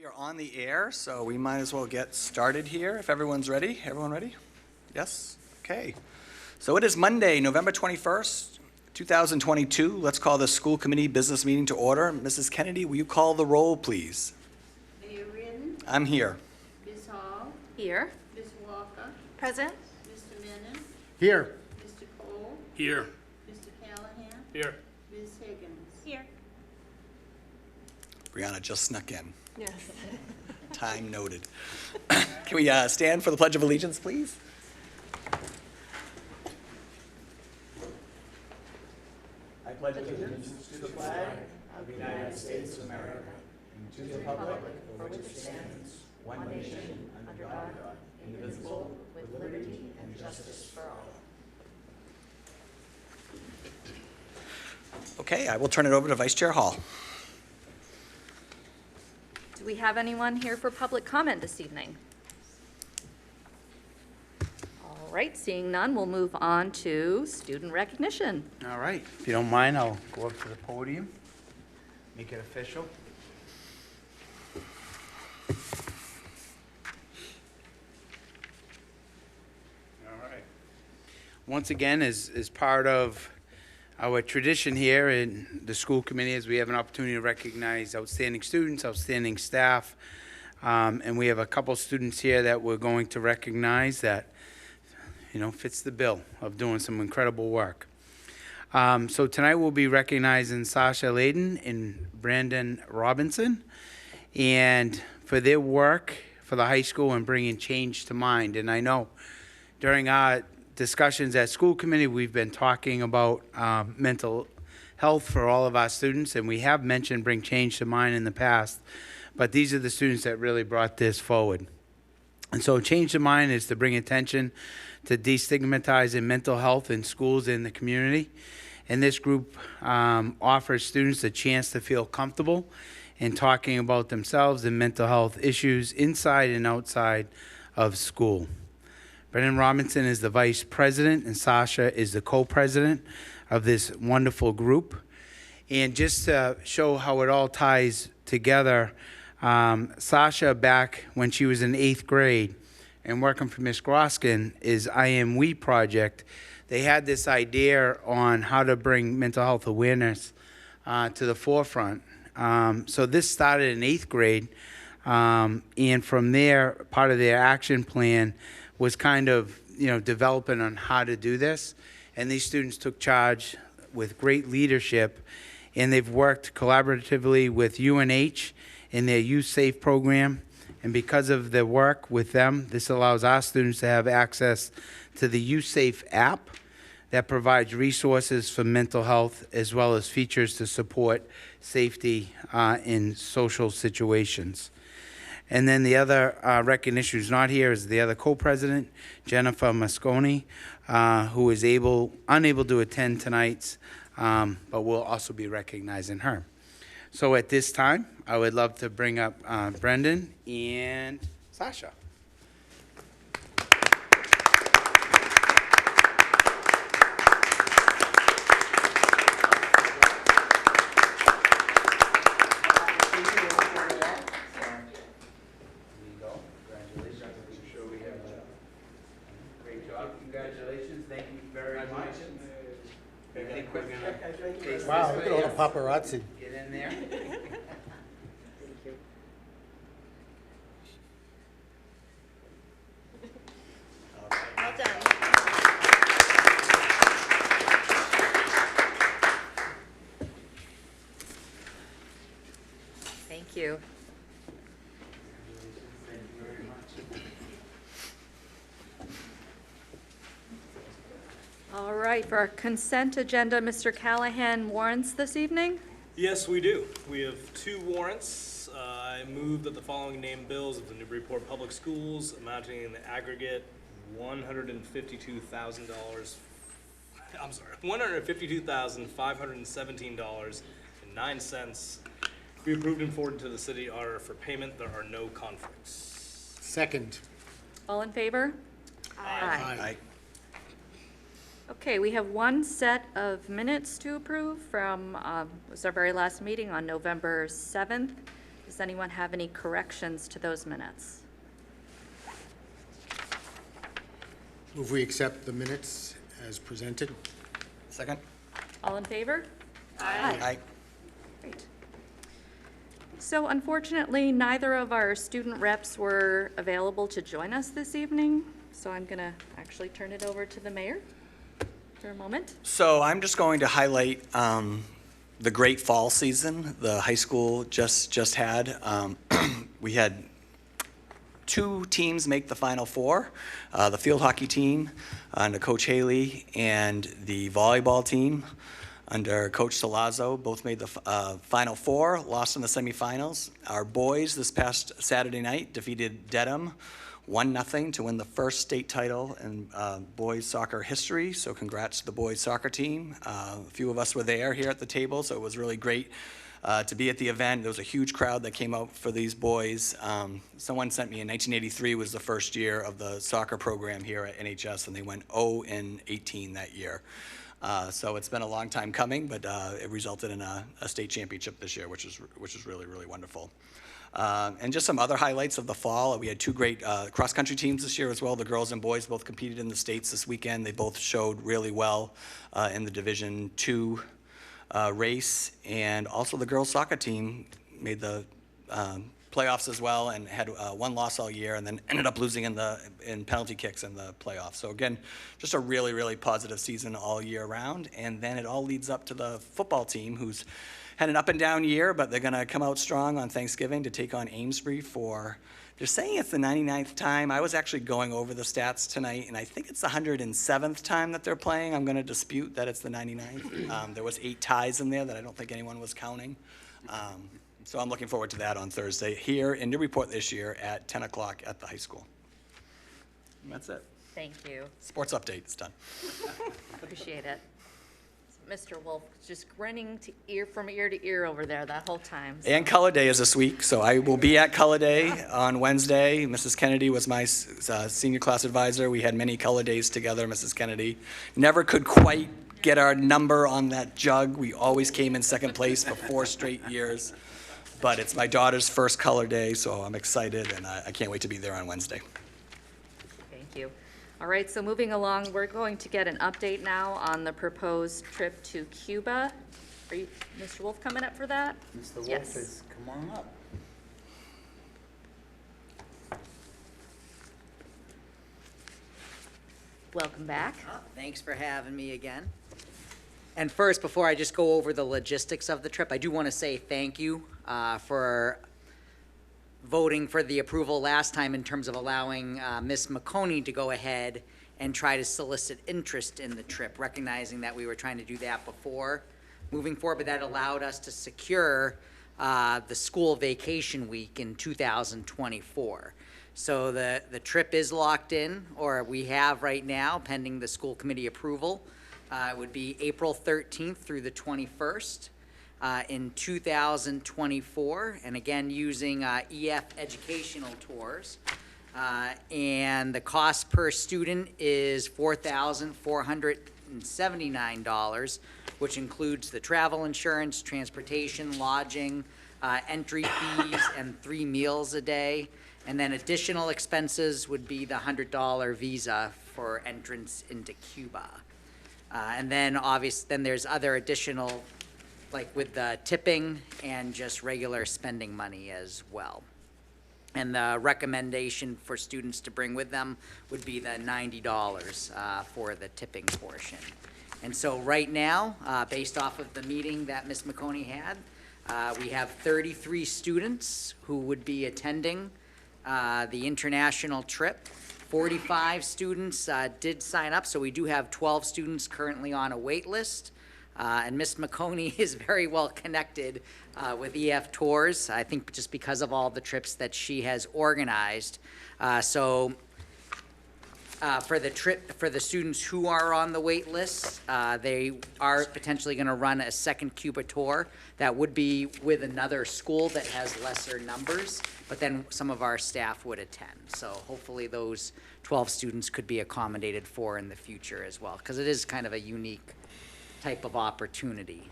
We are on the air, so we might as well get started here if everyone's ready. Everyone ready? Yes? Okay. So it is Monday, November 21st, 2022. Let's call the school committee business meeting to order. Mrs. Kennedy, will you call the roll, please? Mayor Reardon. I'm here. Ms. Hall. Here. Ms. Walker. Present. Mr. Menon. Here. Mr. Cole. Here. Mr. Callahan. Here. Ms. Higgins. Here. Brianna just snuck in. Yes. Time noted. Can we stand for the Pledge of Allegiance, please? I pledge allegiance to the flag of the United States of America and to the republic for which it stands, one nation, under God, indivisible, with liberty and justice for all. Okay, I will turn it over to Vice Chair Hall. Do we have anyone here for public comment this evening? All right, seeing none, we'll move on to student recognition. All right. If you don't mind, I'll go up to the podium, make it official. All right. Once again, as part of our tradition here in the school committee, is we have an opportunity to recognize outstanding students, outstanding staff, and we have a couple students here that we're going to recognize that, fits the bill of doing some incredible work. So tonight we'll be recognizing Sasha Layden and Brandon Robinson, and for their work for the high school and bringing change to mind. And I know during our discussions at school committee, we've been talking about mental health for all of our students, and we have mentioned Bring Change to Mind in the past, but these are the students that really brought this forward. And so Change to Mind is to bring attention to destigmatizing mental health in schools and the community. And this group offers students a chance to feel comfortable in talking about themselves and mental health issues inside and outside of school. Brendan Robinson is the vice president, and Sasha is the co-president of this wonderful group. And just to show how it all ties together, Sasha, back when she was in 8th grade and working for Miss Groskin, is I Am We project. They had this idea on how to bring mental health awareness to the forefront. So this started in 8th grade, and from there, part of their action plan was kind of, developing on how to do this. And these students took charge with great leadership, and they've worked collaboratively with UNH in their Youth Safe program. And because of the work with them, this allows our students to have access to the Youth Safe app that provides resources for mental health as well as features to support safety in social situations. And then the other recognition who's not here is the other co-president, Jennifer Mosconi, who is unable to attend tonight's, but we'll also be recognizing her. So at this time, I would love to bring up Brendan and Sasha. Wow, look at all the paparazzi. Get in there. Thank you. Well done. Thank you. Thank you very much. All right, for our consent agenda, Mr. Callahan, warrants this evening? Yes, we do. We have 2 warrants. I move that the following named bills of the Newburyport Public Schools amounting in the aggregate $152,000. I'm sorry, $152,517.09 be approved and forwarded to the city auditor for payment. There are no conflicts. Second. All in favor? Aye. Okay, we have one set of minutes to approve from, was our very last meeting on November 7th. Does anyone have any corrections to those minutes? Move we accept the minutes as presented. Second? All in favor? Aye. Great. So unfortunately, neither of our student reps were available to join us this evening, so I'm going to actually turn it over to the mayor for a moment. So I'm just going to highlight the great fall season the high school just had. We had two teams make the Final Four, the field hockey team under Coach Haley and the volleyball team under Coach Salazzo. Both made the Final Four, lost in the semifinals. Our boys this past Saturday night defeated Dedham 1-0 to win the first state title in boys soccer history. So congrats to the boys soccer team. A few of us were there here at the table, so it was really great to be at the event. There was a huge crowd that came out for these boys. Someone sent me in 1983 was the first year of the soccer program here at NHS, and they went 0-18 that year. So it's been a long time coming, but it resulted in a state championship this year, which is really, really wonderful. And just some other highlights of the fall. We had two great cross-country teams this year as well. The girls and boys both competed in the states this weekend. They both showed really well in the Division II race. And also the girls soccer team made the playoffs as well and had one loss all year and then ended up losing in penalty kicks in the playoffs. So again, just a really, really positive season all year round. And then it all leads up to the football team, who's had an up and down year, but they're going to come out strong on Thanksgiving to take on Amesbury for, they're saying it's the 99th time. I was actually going over the stats tonight, and I think it's the 107th time that they're playing. I'm going to dispute that it's the 99th. There was 8 ties in there that I don't think anyone was counting. So I'm looking forward to that on Thursday here in Newburyport this year at 10 o'clock at the high school. And that's it. Thank you. Sports update, it's done. Appreciate it. Mr. Wolf just grinning from ear to ear over there that whole time. So. And Color Day is this week, so I will be at Color Day on Wednesday. Mrs. Kennedy was my senior class advisor. We had many Color Days together, Mrs. Kennedy. Never could quite get our number on that jug. We always came in second place for 4 straight years. But it's my daughter's first Color Day, so I'm excited, and I can't wait to be there on Wednesday. Thank you. All right, so moving along, we're going to get an update now on the proposed trip to Cuba. Are you, Mr. Wolf, coming up for that? Mr. Wolf Yes. is, come on up. Welcome back. Thanks for having me again. And first, before I just go over the logistics of the trip, I do want to say thank you for voting for the approval last time in terms of allowing Ms. McConey to go ahead and try to solicit interest in the trip, recognizing that we were trying to do that before moving forward, but that allowed us to secure the school vacation week in 2024. So the trip is locked in, or we have right now, pending the school committee approval. It would be April 13th through the 21st in 2024, and again, using EF Educational Tours. And the cost per student is $4,479, which includes the travel insurance, transportation, lodging, entry fees, and 3 meals a day. And then additional expenses would be the $100 visa for entrance into Cuba. And then then there's other additional, like with the tipping and just regular spending money as well. And the recommendation for students to bring with them would be the $90 for the tipping portion. And so right now, based off of the meeting that Ms. McConey had, we have 33 students who would be attending the international trip. 45 students did sign up, so we do have 12 students currently on a wait list. And Ms. McConey is very well connected with EF Tours, I think just because of all the trips that she has organized. For the students who are on the wait list, they are potentially going to run a second Cuba tour that would be with another school that has lesser numbers, but then some of our staff would attend. So hopefully those 12 students could be accommodated for in the future as well, because it is kind of a unique type of opportunity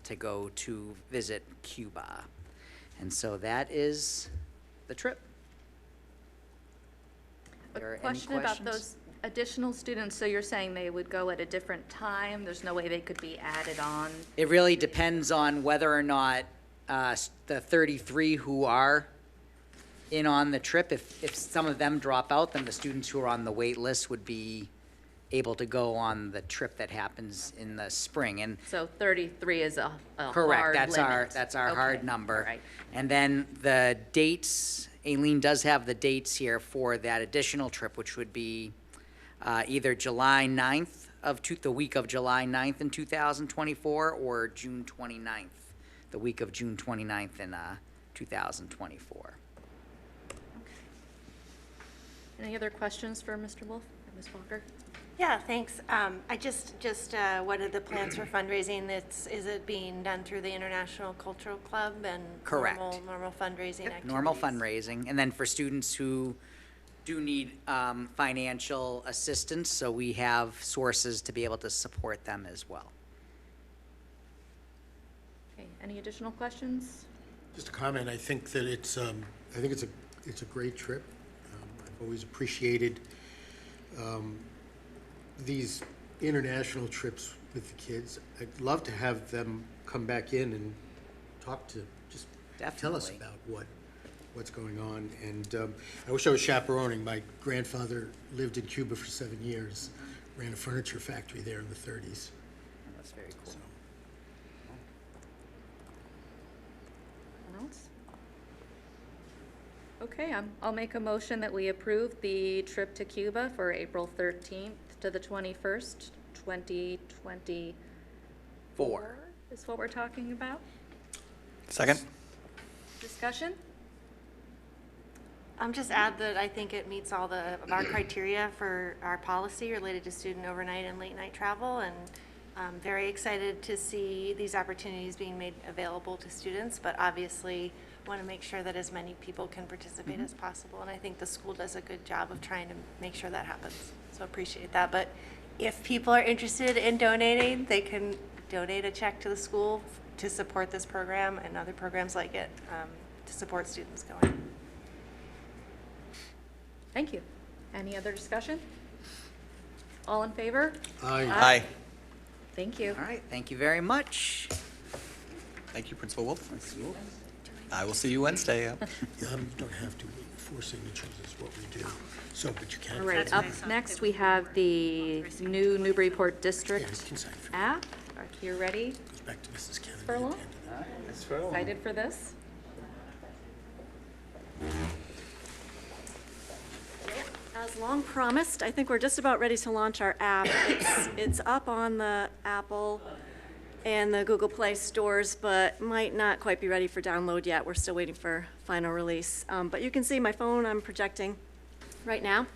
to go to visit Cuba. And so that is the trip. There are A any question about questions? those additional students, so you're saying they would go at a different time? There's no way they could be added on? It really depends on whether or not the 33 who are in on the trip, if some of them drop out, then the students who are on the wait list would be able to go on the trip that happens in the spring. And So 33 is a correct, hard that's our limit. hard Okay, number. all right. And then the dates, Aileen does have the dates here for that additional trip, which would be either July 9th the week of July 9th in 2024, or June 29th, the week of June 29th in 2024. Any other questions for Mr. Wolf or Ms. Walker? Yeah, thanks. I just, what are the plans for fundraising? Is it being done through the International Cultural Club and? Correct. Normal fundraising activities? Normal fundraising, and then for students who do need financial assistance, so we have sources to be able to support them as well. Okay, any additional questions? Just a comment, I think that it's a great trip. I've always appreciated these international trips with the kids. I'd love to have them come back in and just tell us Definitely. about what's going on. And I wish I was chaperoning. My grandfather lived in Cuba for 7 years, ran a furniture factory there in the 30s. That's very cool. So, Anyone else? Okay, I'll make a motion that we approve the trip to Cuba for April 13th to the 21st, 2024 is what we're talking about. Second? Discussion? Just add that I think it meets all of our criteria for our policy related to student overnight and late night travel, and I'm very excited to see these opportunities being made available to students, but obviously want to make sure that as many people can participate as possible, and I think the school does a good job of trying to make sure that happens, so appreciate that. But if people are interested in donating, they can donate a check to the school to support this program and other programs like it, to support students going. Thank you. Any other discussion? All in favor? Aye. Thank you. All right, thank you very much. Thank you, Principal Wolf. I will see you Wednesday. you don't have to. 4 signatures is what we do. So, but you can. All right, up next, we have the new Newburyport Yeah, you District can sign for app. Are you ready? Goes back to Mrs. Kennedy. Furlong? at the end of that. Excited for this? As long promised, I think we're just about ready to launch our app. It's up on the Apple and the Google Play stores, but might not quite be ready for download yet. We're still waiting for final release. But you can see my phone, I'm projecting right now.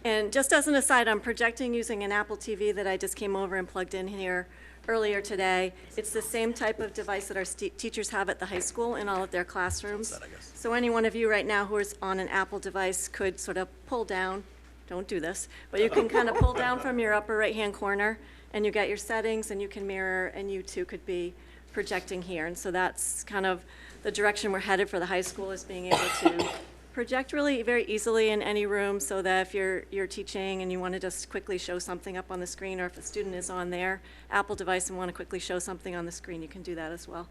And just as an aside, I'm projecting using an Apple TV that I just came over and plugged in here earlier today. It's the same type of device that our teachers have at the high school in all of their classrooms. So any one of you right now who is on an Apple device could sort of pull down, don't do this, but you can kind of pull down from your upper right-hand corner, and you get your settings, and you can mirror, and you too could be projecting here. And so that's kind of the direction we're headed for the high school, is being able to project really very easily in any room, so that if you're teaching and you want to just quickly show something up on the screen, or if a student is on their Apple device and want to quickly show something on the screen, you can do that as well.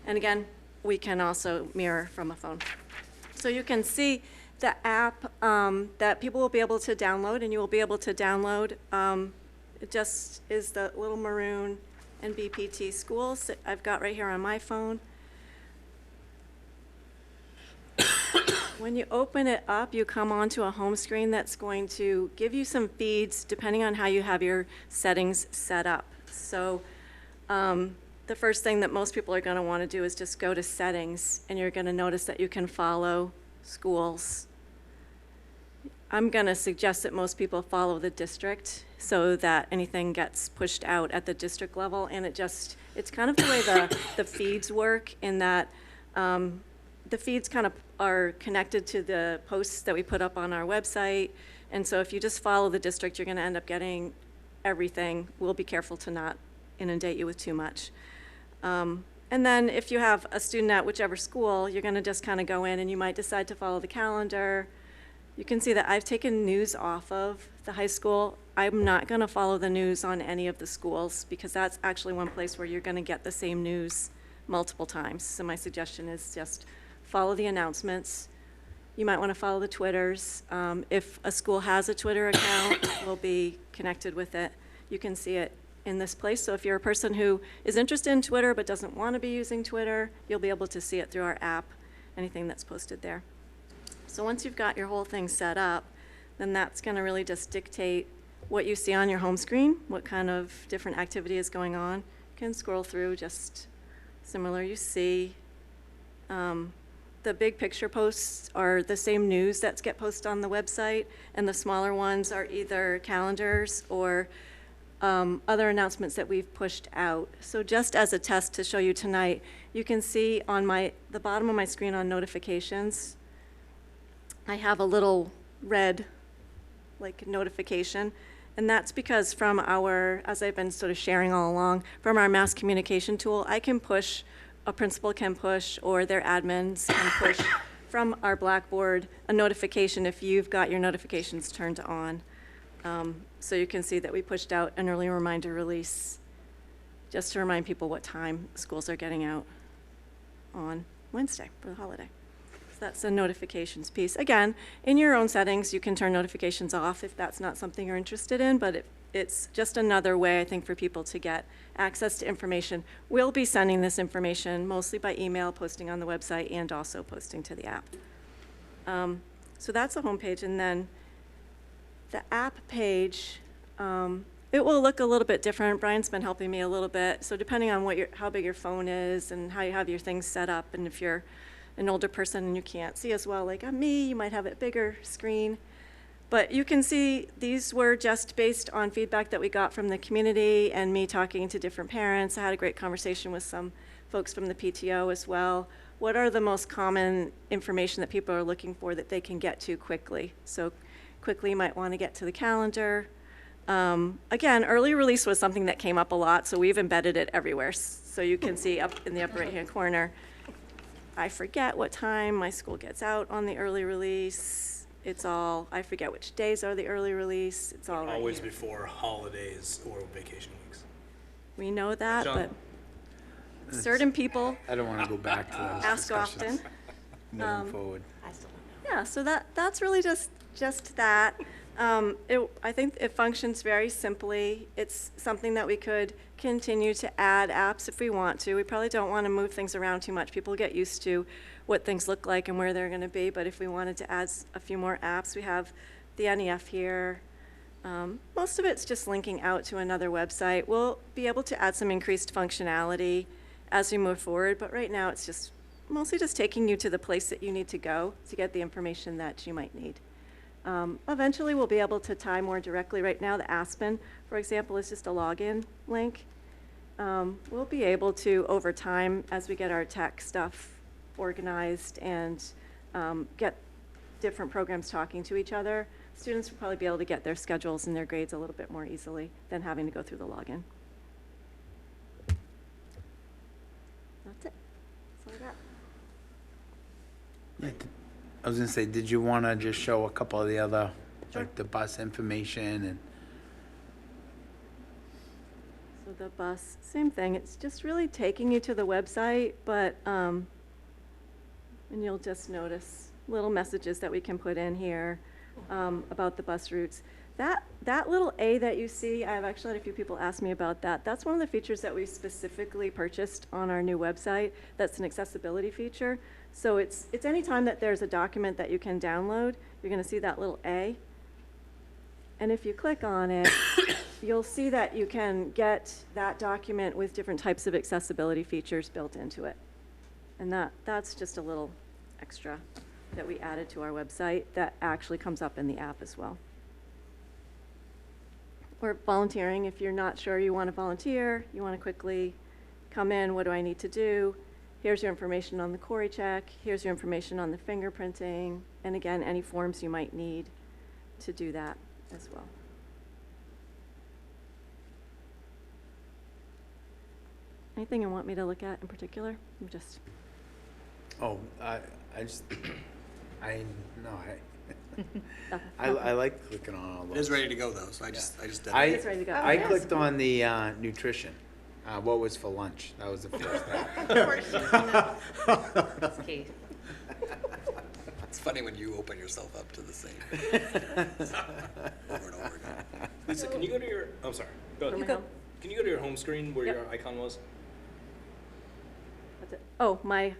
And again, we can also mirror from a phone. So you can see the app that people will be able to download, and you will be able to download. It just is the little maroon NBPT schools that I've got right here on my phone. When you open it up, you come onto a home screen that's going to give you some feeds depending on how you have your settings set up. So the first thing that most people are going to want to do is just go to settings, and you're going to notice that you can follow schools. I'm going to suggest that most people follow the district so that anything gets pushed out at the district level, and it's kind of the way the feeds work, in that the feeds kind of are connected to the posts that we put up on our website. And so if you just follow the district, you're going to end up getting everything. We'll be careful to not inundate you with too much. And And then if you have a student at whichever school, you're going to just kind of go in and you might decide to follow the calendar. You can see that I've taken news off of the high school. I'm not going to follow the news on any of the schools because that's actually one place where you're going to get the same news multiple times. So my suggestion is just follow the announcements. You might want to follow the Twitters. If a school has a Twitter account, we'll be connected with it. You can see it in this place. So if you're a person who is interested in Twitter but doesn't want to be using Twitter, you'll be able to see it through our app, anything that's posted there. So once you've got your whole thing set up, then that's going to really just dictate what you see on your home screen, what kind of different activity is going on. You can scroll through just similar. You see the big picture posts are the same news that get posted on the website, and the smaller ones are either calendars or other announcements that we've pushed out. So just as a test to show you tonight, you can see on the bottom of my screen on notifications, I have a little red notification, and that's because from our, as I've been sort of sharing all along, from our mass communication tool, I can push, a principal can push, or their admins can push from our Blackboard a notification if you've got your notifications turned on. So you can see that we pushed out an early reminder release just to remind people what time schools are getting out on Wednesday for the holiday. So that's a notifications piece. Again, in your own settings, you can turn notifications off if that's not something you're interested in, but it's just another way, I think, for people to get access to information. We'll be sending this information mostly by email, posting on the website, and also posting to the app. So that's the home page, and then the app page, it will look a little bit different. Brian's been helping me a little bit. So depending on how big your phone is and how you have your things set up, and if you're an older person and you can't see as well, like on me, you might have a bigger screen. But you can see these were just based on feedback that we got from the community and me talking to different parents. I had a great conversation with some folks from the PTO as well. What are the most common information that people are looking for that they can get to quickly? So quickly you might want to get to the calendar. Again, early release was something that came up a lot, so we've embedded it everywhere. So you can see up in the upper right-hand corner, I forget what time my school gets out on the early release. It's all, I forget which days are the early release. It's all right Always here. before holidays or vacation weeks. We know that, John? but certain people I don't want to go back to those ask discussions often. moving forward. Yeah, so that's really just that. I think it functions very simply. It's something that we could continue to add apps if we want to. We probably don't want to move things around too much. People get used to what things look like and where they're going to be, but if we wanted to add a few more apps, we have the NEF here. Most of it's just linking out to another website. We'll be able to add some increased functionality as we move forward, but right now it's just mostly just taking you to the place that you need to go to get the information that you might need. Eventually, we'll be able to tie more directly. Right now, the Aspen, for example, is just a login link. We'll be able to, over time, as we get our tech stuff organized and get different programs talking to each other, students will probably be able to get their schedules and their grades a little bit more easily than having to go through the login. That's it. That's all I got. I was gonna say, did you want to just show a couple of the other, Sure. like the bus information and? So the bus, same thing. It's just really taking you to the website, but, and you'll just notice little messages that we can put in here about the bus routes. That little A that you see, I've actually had a few people ask me about that. That's one of the features that we specifically purchased on our new website. That's an accessibility feature. So it's any time that there's a document that you can download, you're going to see that little A. And if you click on it, you'll see that you can get that document with different types of accessibility features built into it. And that's just a little extra that we added to our website that actually comes up in the app as well. Or volunteering, if you're not sure you want to volunteer, you want to quickly come in, what do I need to do? Here's your information on the Cori check, here's your information on the fingerprinting, and again, any forms you might need to do that as well. anything you want me to look at in particular? I'm just, Oh, I just, I, no, oh, I like clicking on all It is those. ready to go though, so I just did I, it. It's ready to go. I Yes. clicked on the nutrition, what was for lunch, that was the first thing. That's key. It's funny when you open yourself up to the same. Over and over again. Lisa, can you go to your, I'm sorry, go for my ahead. home. Can you go to your home screen where Yep. your icon was? That's it. Oh, my,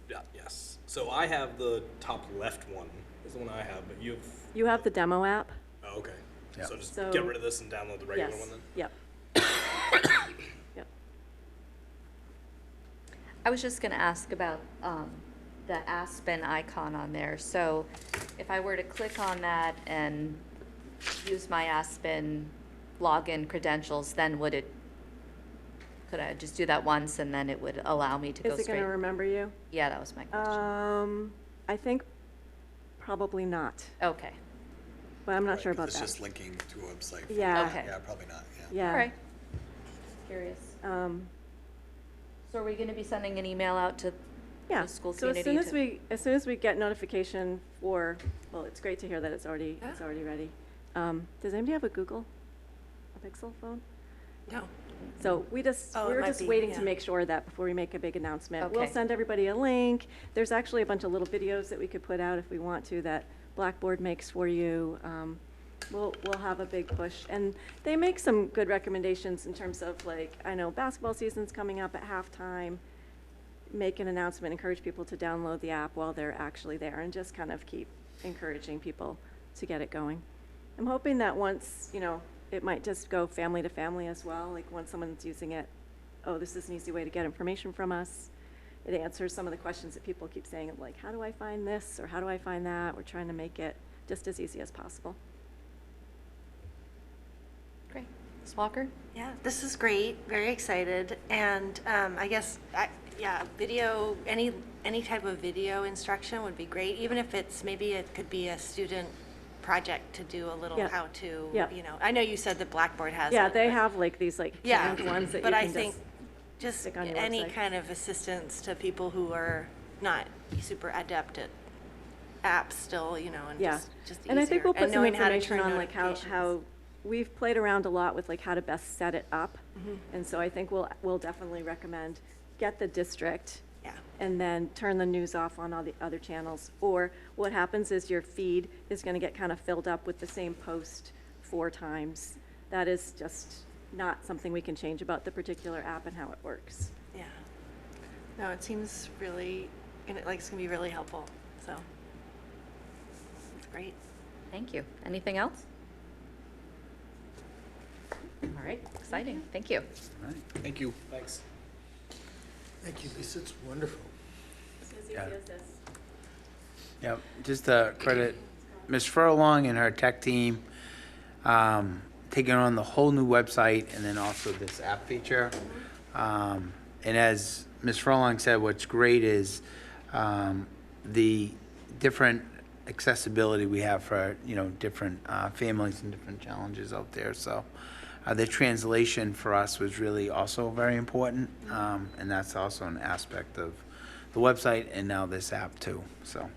Yeah, yes. So I have the top left one, is the one I have, but you have the demo app? oh, okay. Yeah. So just So- get rid of this and download the regular Yes. one then? Yep. Yep. I was just going to ask about the Aspen icon on there. So if I were to click on that and use my Aspen login credentials, then could I just do that once and then it would allow me to go Is it straight? going to remember you? Yeah, that was my question. I think probably not, Okay, but I'm not Right, sure 'cause about It's that. just linking to a website. Yeah. Okay. Yeah, probably not, yeah. Yeah. all right. Curious. So are we going to be sending an email out to Yeah, the school so community? as soon as we get notification for, well, it's great to hear that it's already ready. Does anybody have a Pixel phone? No. So we Oh, it were might just be, waiting yeah. to make sure that before we make a big announcement. We'll Okay. send everybody a link. There's actually a bunch of little videos that we could put out if we want to, that Blackboard makes for you. We'll have a big push. And they make some good recommendations in terms of, like, I know basketball season's coming up at halftime. Make an announcement, encourage people to download the app while they're actually there, and just kind of keep encouraging people to get it going. I'm hoping that once, it might just go family to family as well, like once someone's using it, oh, this is an easy way to get information from us. It answers some of the questions that people keep saying, of like, how do I find this, or how do I find that? We're trying to make it just as easy as possible. Great. Ms. Walker? Yeah, this is great, very excited, and I guess, video, any type of video instruction would be great, even if maybe it could be a student project to do a little Yeah. how-to, Yeah. I know you said that Blackboard has it. Yeah, they but- have like these like Yeah, canned ones that you but I can think just just stick on your any website. kind of assistance to people who are not super adept at apps still, and Yeah, just easier. and I think we'll put some knowing how to information turn on like how notifications. we've played around a lot with like how to best set it up. Mm-hmm. And so I think we'll definitely recommend get the district Yeah. and then turn the news off on all the other channels. Or what happens is your feed is going to get kind of filled up with the same post 4 times. That is just not something we can change about the particular app and how it works. Yeah. No, it seems really, it's gonna be really helpful, so. It's great. Thank you. Anything else? All right, exciting. Thank you. Thank you. Thanks. Thank you, Lisa, it's wonderful. Yeah. Yep, just to credit Ms. Furlong and her tech team, taking on the whole new website and then also this app feature. And as Ms. Furlong said, what's great is the different accessibility we have for, different families and different challenges out there. So the translation for us was really also very important, and that's also an aspect of the website and now this app too. So,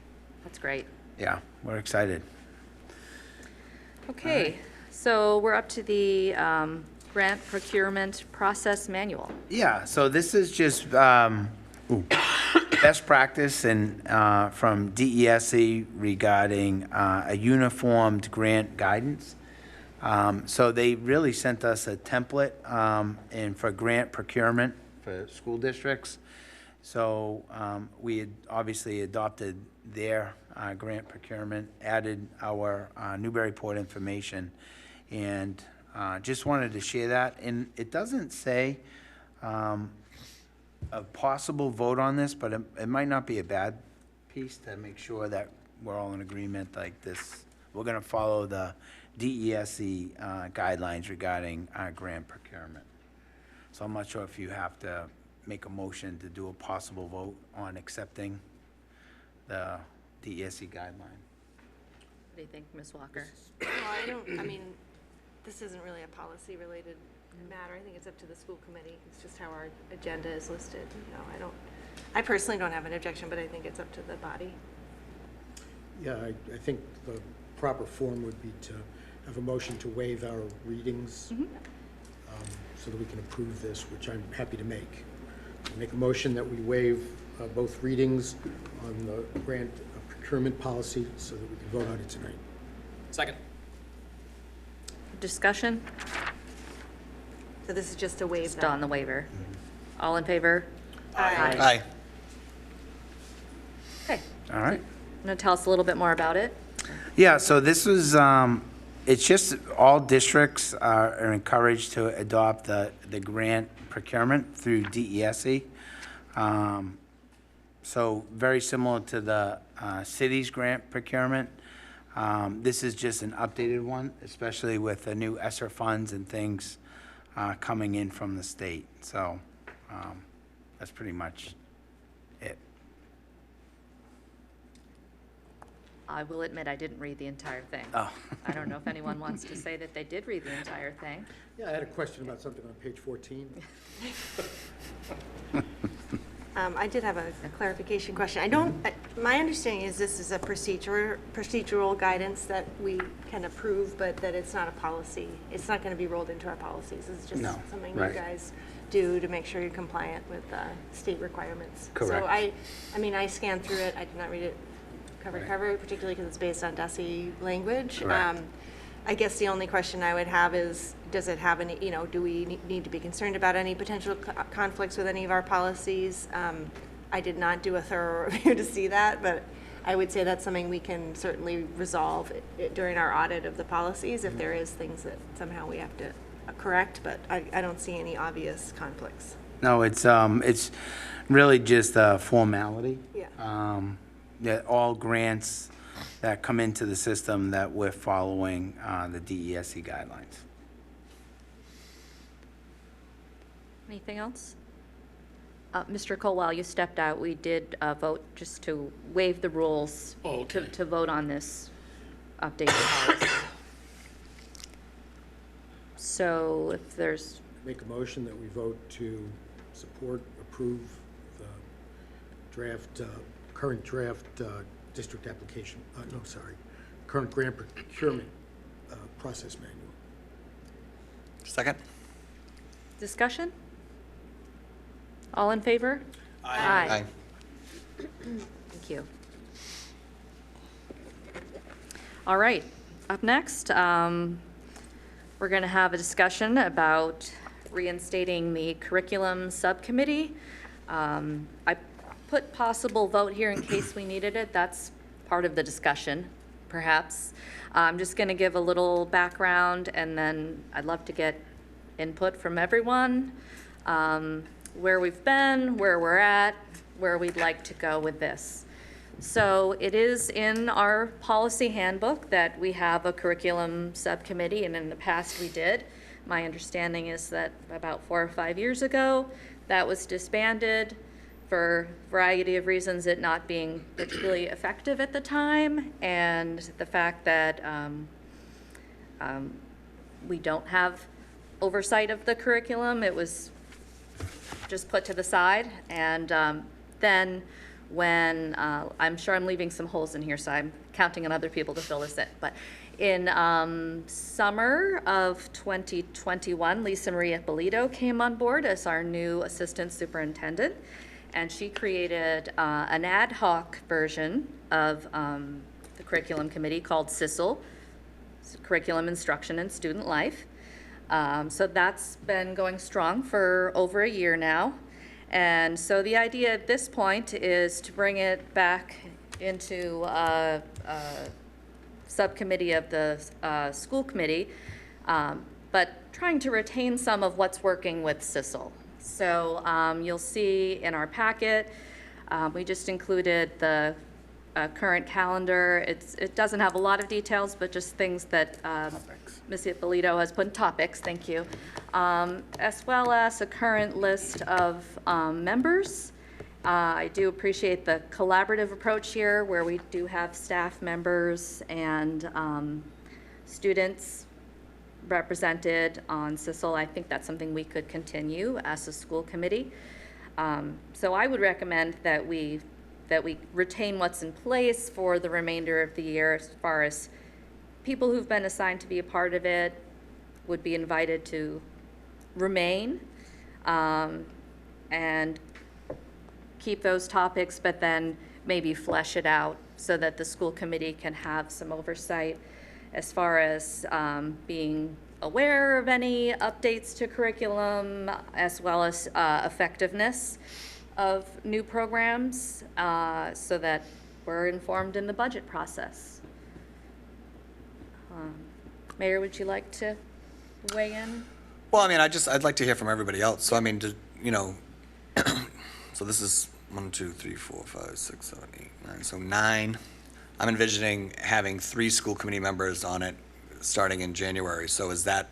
That's great. yeah, we're excited. Okay, so we're up to the grant procurement process manual. Yeah, so this is just best practice and from DESE regarding a uniformed grant guidance. So they really sent us a template and for grant procurement for school districts. So we had obviously adopted their grant procurement, added our Newburyport information, and just wanted to share that. And it doesn't say a possible vote on this, but it might not be a bad piece to make sure that we're all in agreement like this. We're going to follow the DESE guidelines regarding grant procurement. So I'm not sure if you have to make a motion to do a possible vote on accepting the DESE guideline. What do you think, Ms. Walker? Well, I mean, this isn't really a policy-related matter. I think it's up to the school committee. It's just how our agenda is listed. I personally don't have an objection, but I think it's up to the body. Yeah, I think the proper form would be to have a motion to waive our readings so that we can approve this, which I'm happy to make. Make a motion that we waive both readings on the grant procurement policy so that we can vote on it tonight. Second. Discussion? So this is just a waive Just that. on the waiver. All in favor? Aye. Okay. All right. Want to tell us a little bit more about it? Yeah, so this was, it's just all districts are encouraged to adopt the grant procurement through DESE. So very similar to the city's grant procurement. This is just an updated one, especially with the new ESSER funds and things coming in from the state. So that's pretty much it. I will admit I didn't read the entire thing. Oh. I don't know if anyone wants to say that they did read the entire thing. Yeah, I had a question about something on page 14. I did have a clarification question. My understanding is this is a procedural guidance that we can approve, but that it's not a policy. It's not going to be rolled into our policies. It's just No, something you right. guys do to make sure you're compliant with state requirements. Correct. So I scanned through it. I did not read it cover to cover, particularly because it's based on DESE language. Correct. I guess the only question I would have is, does it have any, do we need to be concerned about any potential conflicts with any of our policies? I did not do a thorough review to see that, but I would say that's something we can certainly resolve during our audit of the policies if there is things that somehow we have to correct, but I don't see any obvious conflicts. No, it's really just a formality. Yeah. That all grants that come into the system that we're following the DESE guidelines. Anything else? Mr. Colwell, you stepped out. We did vote just to waive the rules to vote on this updated policy. So if there's, Make a motion that we vote to support, approve the draft, current draft district application, current grant procurement process manual. Second? discussion? All in favor? Aye. Thank you. All right, up next, we're going to have a discussion about reinstating the curriculum subcommittee. I put possible vote here in case we needed it. That's part of the discussion, perhaps. I'm just going to give a little background, and then I'd love to get input from everyone, where we've been, where we're at, where we'd like to go with this. So it is in our policy handbook that we have a curriculum subcommittee, and in the past we did. My understanding is that about 4 or 5 years ago, that was disbanded for a variety of reasons, it not being particularly effective at the time, and the fact that we don't have oversight of the curriculum. It was just put to the side, and then when, I'm sure I'm leaving some holes in here, so I'm counting on other people to fill this in, but in summer of 2021, Lisa Maria Polito came on board as our new assistant superintendent, and she created an ad hoc version of the curriculum committee called CISL, Curriculum Instruction and Student Life. So that's been going strong for over a year now. And so the idea at this point is to bring it back into a subcommittee of the school committee, but trying to retain some of what's working with CISL. So you'll see in our packet, we just included the current calendar. It doesn't have a lot of details, but just things that Ms. Ippolito has put in topics, thank you, as well as a current list of members. I do appreciate the collaborative approach here, where we do have staff members and students represented on CISL. I think that's something we could continue as a school committee. So I would recommend that we retain what's in place for the remainder of the year, as far as people who've been assigned to be a part of it would be invited to remain, and keep those topics, but then maybe flesh it out so that the school committee can have some oversight as far as being aware of any updates to curriculum, as well as effectiveness of new programs, so that we're informed in the budget process. Mayor, would you like to weigh in? Well, I mean, I'd like to hear from everybody else. So, I mean, so this is 1, 2, 3, 4, 5, 6, 7, 8, 9. So 9. I'm envisioning having 3 school committee members on it starting in January. So is that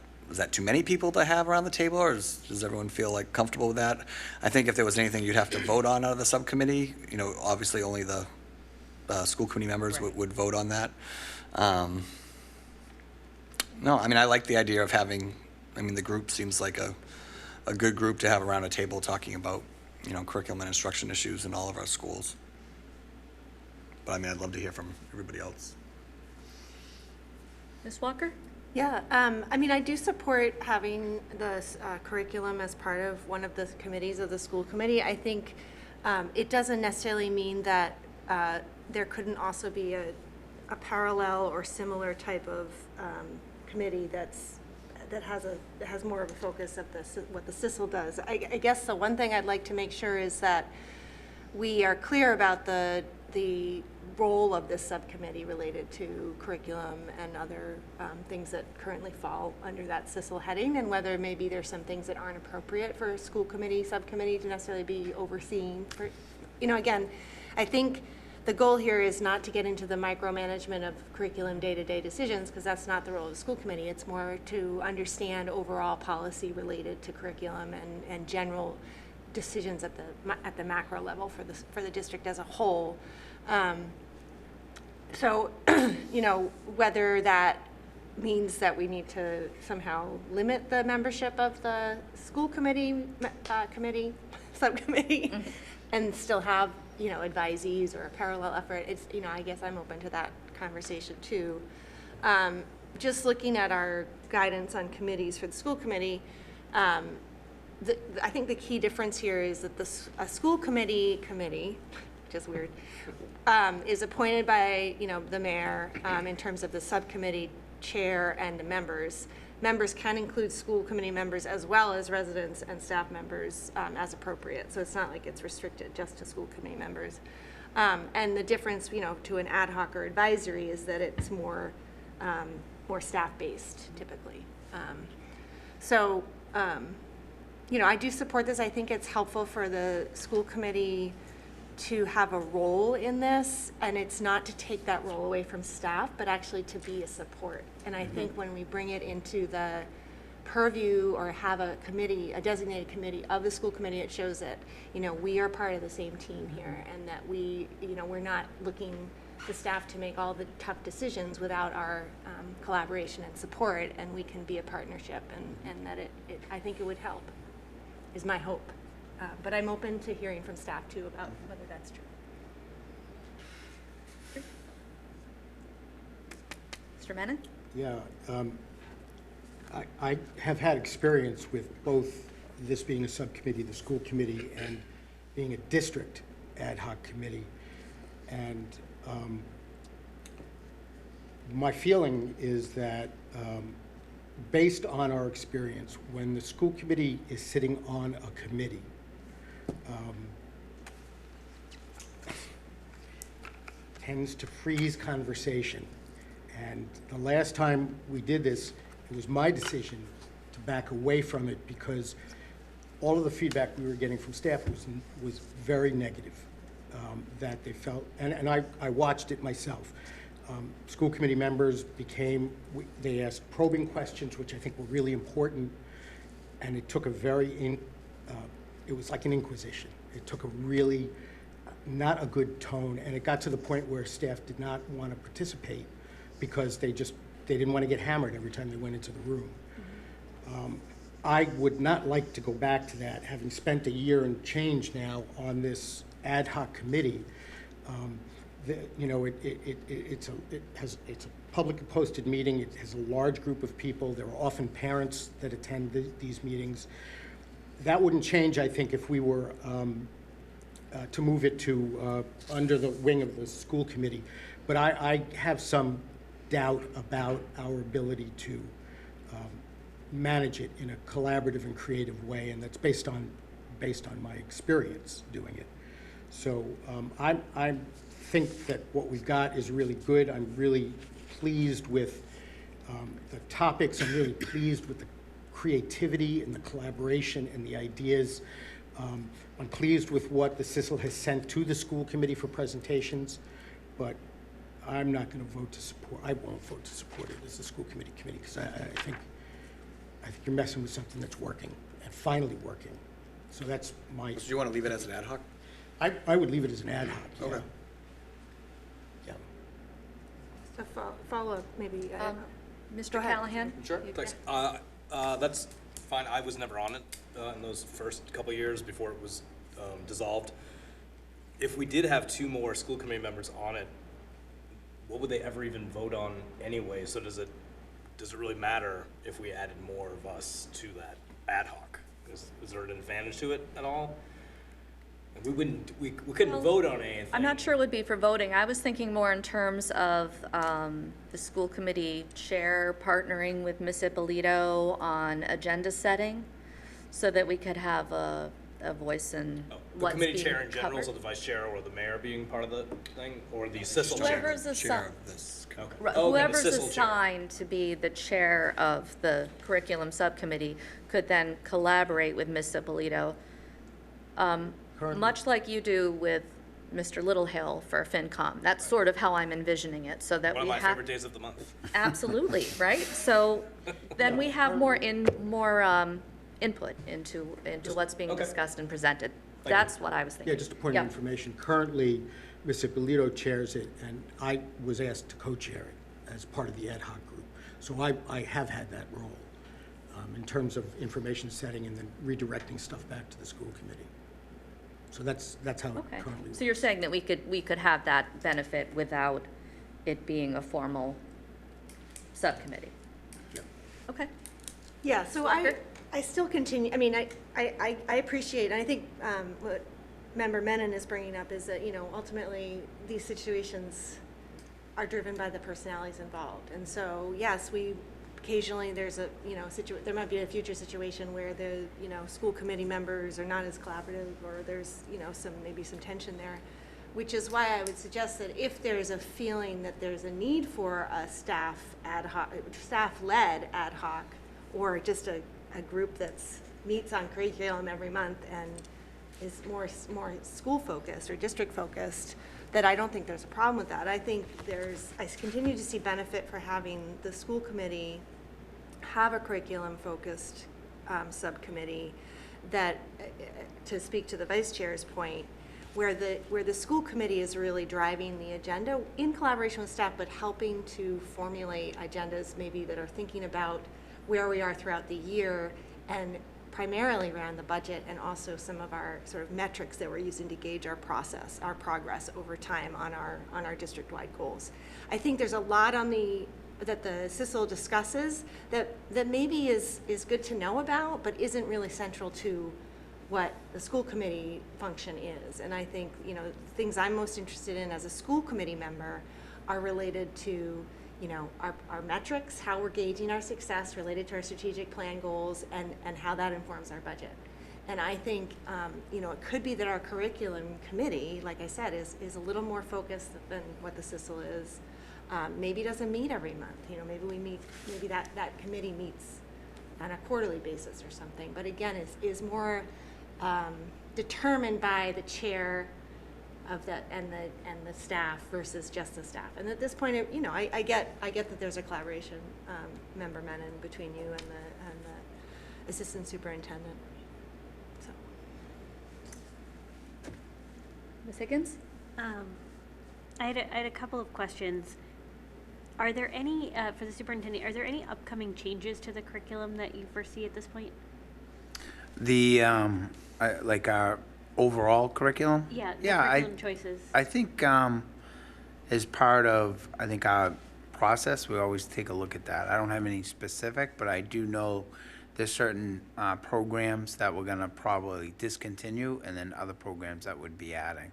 too many people to have around the table, or does everyone feel like comfortable with that? I think if there was anything you'd have to vote on out of the subcommittee, obviously only the school committee members would vote on that. No, I mean, I like the idea of having, the group seems like a good group to have around a table talking about, curriculum and instruction issues in all of our schools. But I mean, I'd love to hear from everybody else. Ms. Walker? Yeah, I do support having the curriculum as part of one of the committees of the school committee. I think it doesn't necessarily mean that there couldn't also be a parallel or similar type of committee that has more of a focus of what the CISL does. I guess the one thing I'd like to make sure is that we are clear about the role of this subcommittee related to curriculum and other things that currently fall under that CISL heading, and whether maybe there's some things that aren't appropriate for a school committee, subcommittee to necessarily be overseeing. Again, I think the goal here is not to get into the micromanagement of curriculum day-to-day decisions, because that's not the role of the school committee. It's more to understand overall policy related to curriculum and general decisions at the macro level for the district as a whole. So, whether that means that we need to somehow limit the membership of the school committee, subcommittee, and still have, advisees or a parallel effort, it's, I guess I'm open to that conversation too. Just looking at our guidance on committees for the school committee, I think the key difference here is that a school committee, which is weird, is appointed by, the mayor in terms of the subcommittee chair and the members. Members can include school committee members as well as residents and staff members as appropriate. So it's not like it's restricted just to school committee members. And the difference, to an ad hoc or advisory is that it's more staff-based typically. I do support this. I think it's helpful for the school committee to have a role in this, and it's not to take that role away from staff, but actually to be a support. And I think when we bring it into the purview or have a committee, a designated committee of the school committee, it shows that, we are part of the same team here, and that we're not looking the staff to make all the tough decisions without our collaboration and support, and we can be a partnership, and that I think it would help, is my hope. But I'm open to hearing from staff too about whether that's true. Mr. Menon? Yeah, I have had experience with both this being a subcommittee, the school committee, and being a district ad hoc committee. And my feeling is that based on our experience, when the school committee is sitting on a committee, tends to freeze conversation. And the last time we did this, it was my decision to back away from it because all of the feedback we were getting from staff was very negative, that they felt, and I watched it myself. School committee members they asked probing questions, which I think were really important, and it took it was like an inquisition. It took a really not a good tone, and it got to the point where staff did not want to participate because they just they didn't want to get hammered every time they went into the room. I would not like to go back to that, having spent a year and change now on this ad hoc committee. You know, it's a publicly posted meeting. It has a large group of people. There are often parents that attend these meetings. That wouldn't change, I think, if we were to move it to under the wing of the school committee. But I have some doubt about our ability to manage it in a collaborative and creative way, and that's based on my experience doing it. So I think that what we've got is really good. I'm really pleased with the topics. I'm really pleased with the creativity and the collaboration and the ideas. I'm pleased with what the CISL has sent to the school committee for presentations, but I'm not going to vote to support. I won't vote to support it as a school committee because I think you're messing with something that's working and finally working. So that's my. So do you want to leave it as an ad hoc? I would leave it as an ad hoc. Yeah. Okay. Yeah. So follow up, maybe. Mr. Go ahead. Callahan? Sure, thanks. That's fine. I was never on it in those first couple of years before it was dissolved. If we did have 2 more school committee members on it, what would they ever even vote on anyway? So does it really matter if we added more of us to that ad hoc? Is there an advantage to it at all? We couldn't vote on anything. I'm not sure it would be for voting. I was thinking more in terms of the school committee chair partnering with Ms. Ippolito on agenda setting so that we could have a voice in The what's being committee chair in general, so covered. the vice chair or the mayor being part of the thing, or the CISL chair? Whoever's Chair assigned, of this. Okay. Right, Oh, okay, the whoever's CISL chair. assigned to be the chair of the curriculum subcommittee could then collaborate with Ms. Ippolito, much like you do with Mr. Littlehill for FinCom. That's sort of how I'm envisioning it, so that One of we my have. favorite days of the month. Absolutely, right? So then we have more input into what's being okay. discussed and presented. Thank you. That's what I was thinking. Yeah, just a point of Yeah. information. Currently, Ms. Ippolito chairs it, and I was asked to co-chair it as part of the ad hoc group. So I have had that role in terms of information setting and then redirecting stuff back to the school committee. So that's how it Okay. currently works. So you're saying that we could have that benefit without it being a formal subcommittee? Yeah. Okay. Yeah, so Walker? I still continue, I mean, I appreciate, and I think what Member Menon is bringing up is that, you know, ultimately, these situations are driven by the personalities involved. And so, yes, occasionally there's a, you know, there might be a future situation where the, you know, school committee members are not as collaborative, or there's, you know, maybe some tension there, which is why I would suggest that if there's a feeling that there's a need for a staff-led ad hoc, or just a group that's meets on curriculum every month and is more school-focused or district-focused, that I don't think there's a problem with that. I think I continue to see benefit for having the school committee have a curriculum-focused subcommittee that, to speak to the vice chair's point, where the school committee is really driving the agenda in collaboration with staff, but helping to formulate agendas maybe that are thinking about where we are throughout the year, and primarily around the budget, and also some of our sort of metrics that we're using to gauge our progress over time on our district-wide goals. I think there's a lot that the CISL discusses that maybe is good to know about, but isn't really central to what the school committee function is. And I think, you know, things I'm most interested in as a school committee member are related to, you know, our metrics, how we're gauging our success related to our strategic plan goals, and how that informs our budget. And I think, you know, it could be that our curriculum committee, like I said, is a little more focused than what the CISL is. Maybe doesn't meet every month. You know, maybe that committee meets on a quarterly basis or something. But again, is more determined by the chair of that and the staff versus just the staff. And at this point, you know, I get that there's a collaboration, Member Menon, between you and the assistant superintendent. So. Ms. Higgins? I had a couple of questions. Are there any, for the superintendent, are there any upcoming changes to the curriculum that you foresee at this point? The, like our overall curriculum? Yeah, the Yeah, curriculum choices. I think, as part of, I think our process, we always take a look at that. I don't have any specific, but I do know there's certain, programs that we're gonna probably discontinue, and then other programs that would be adding.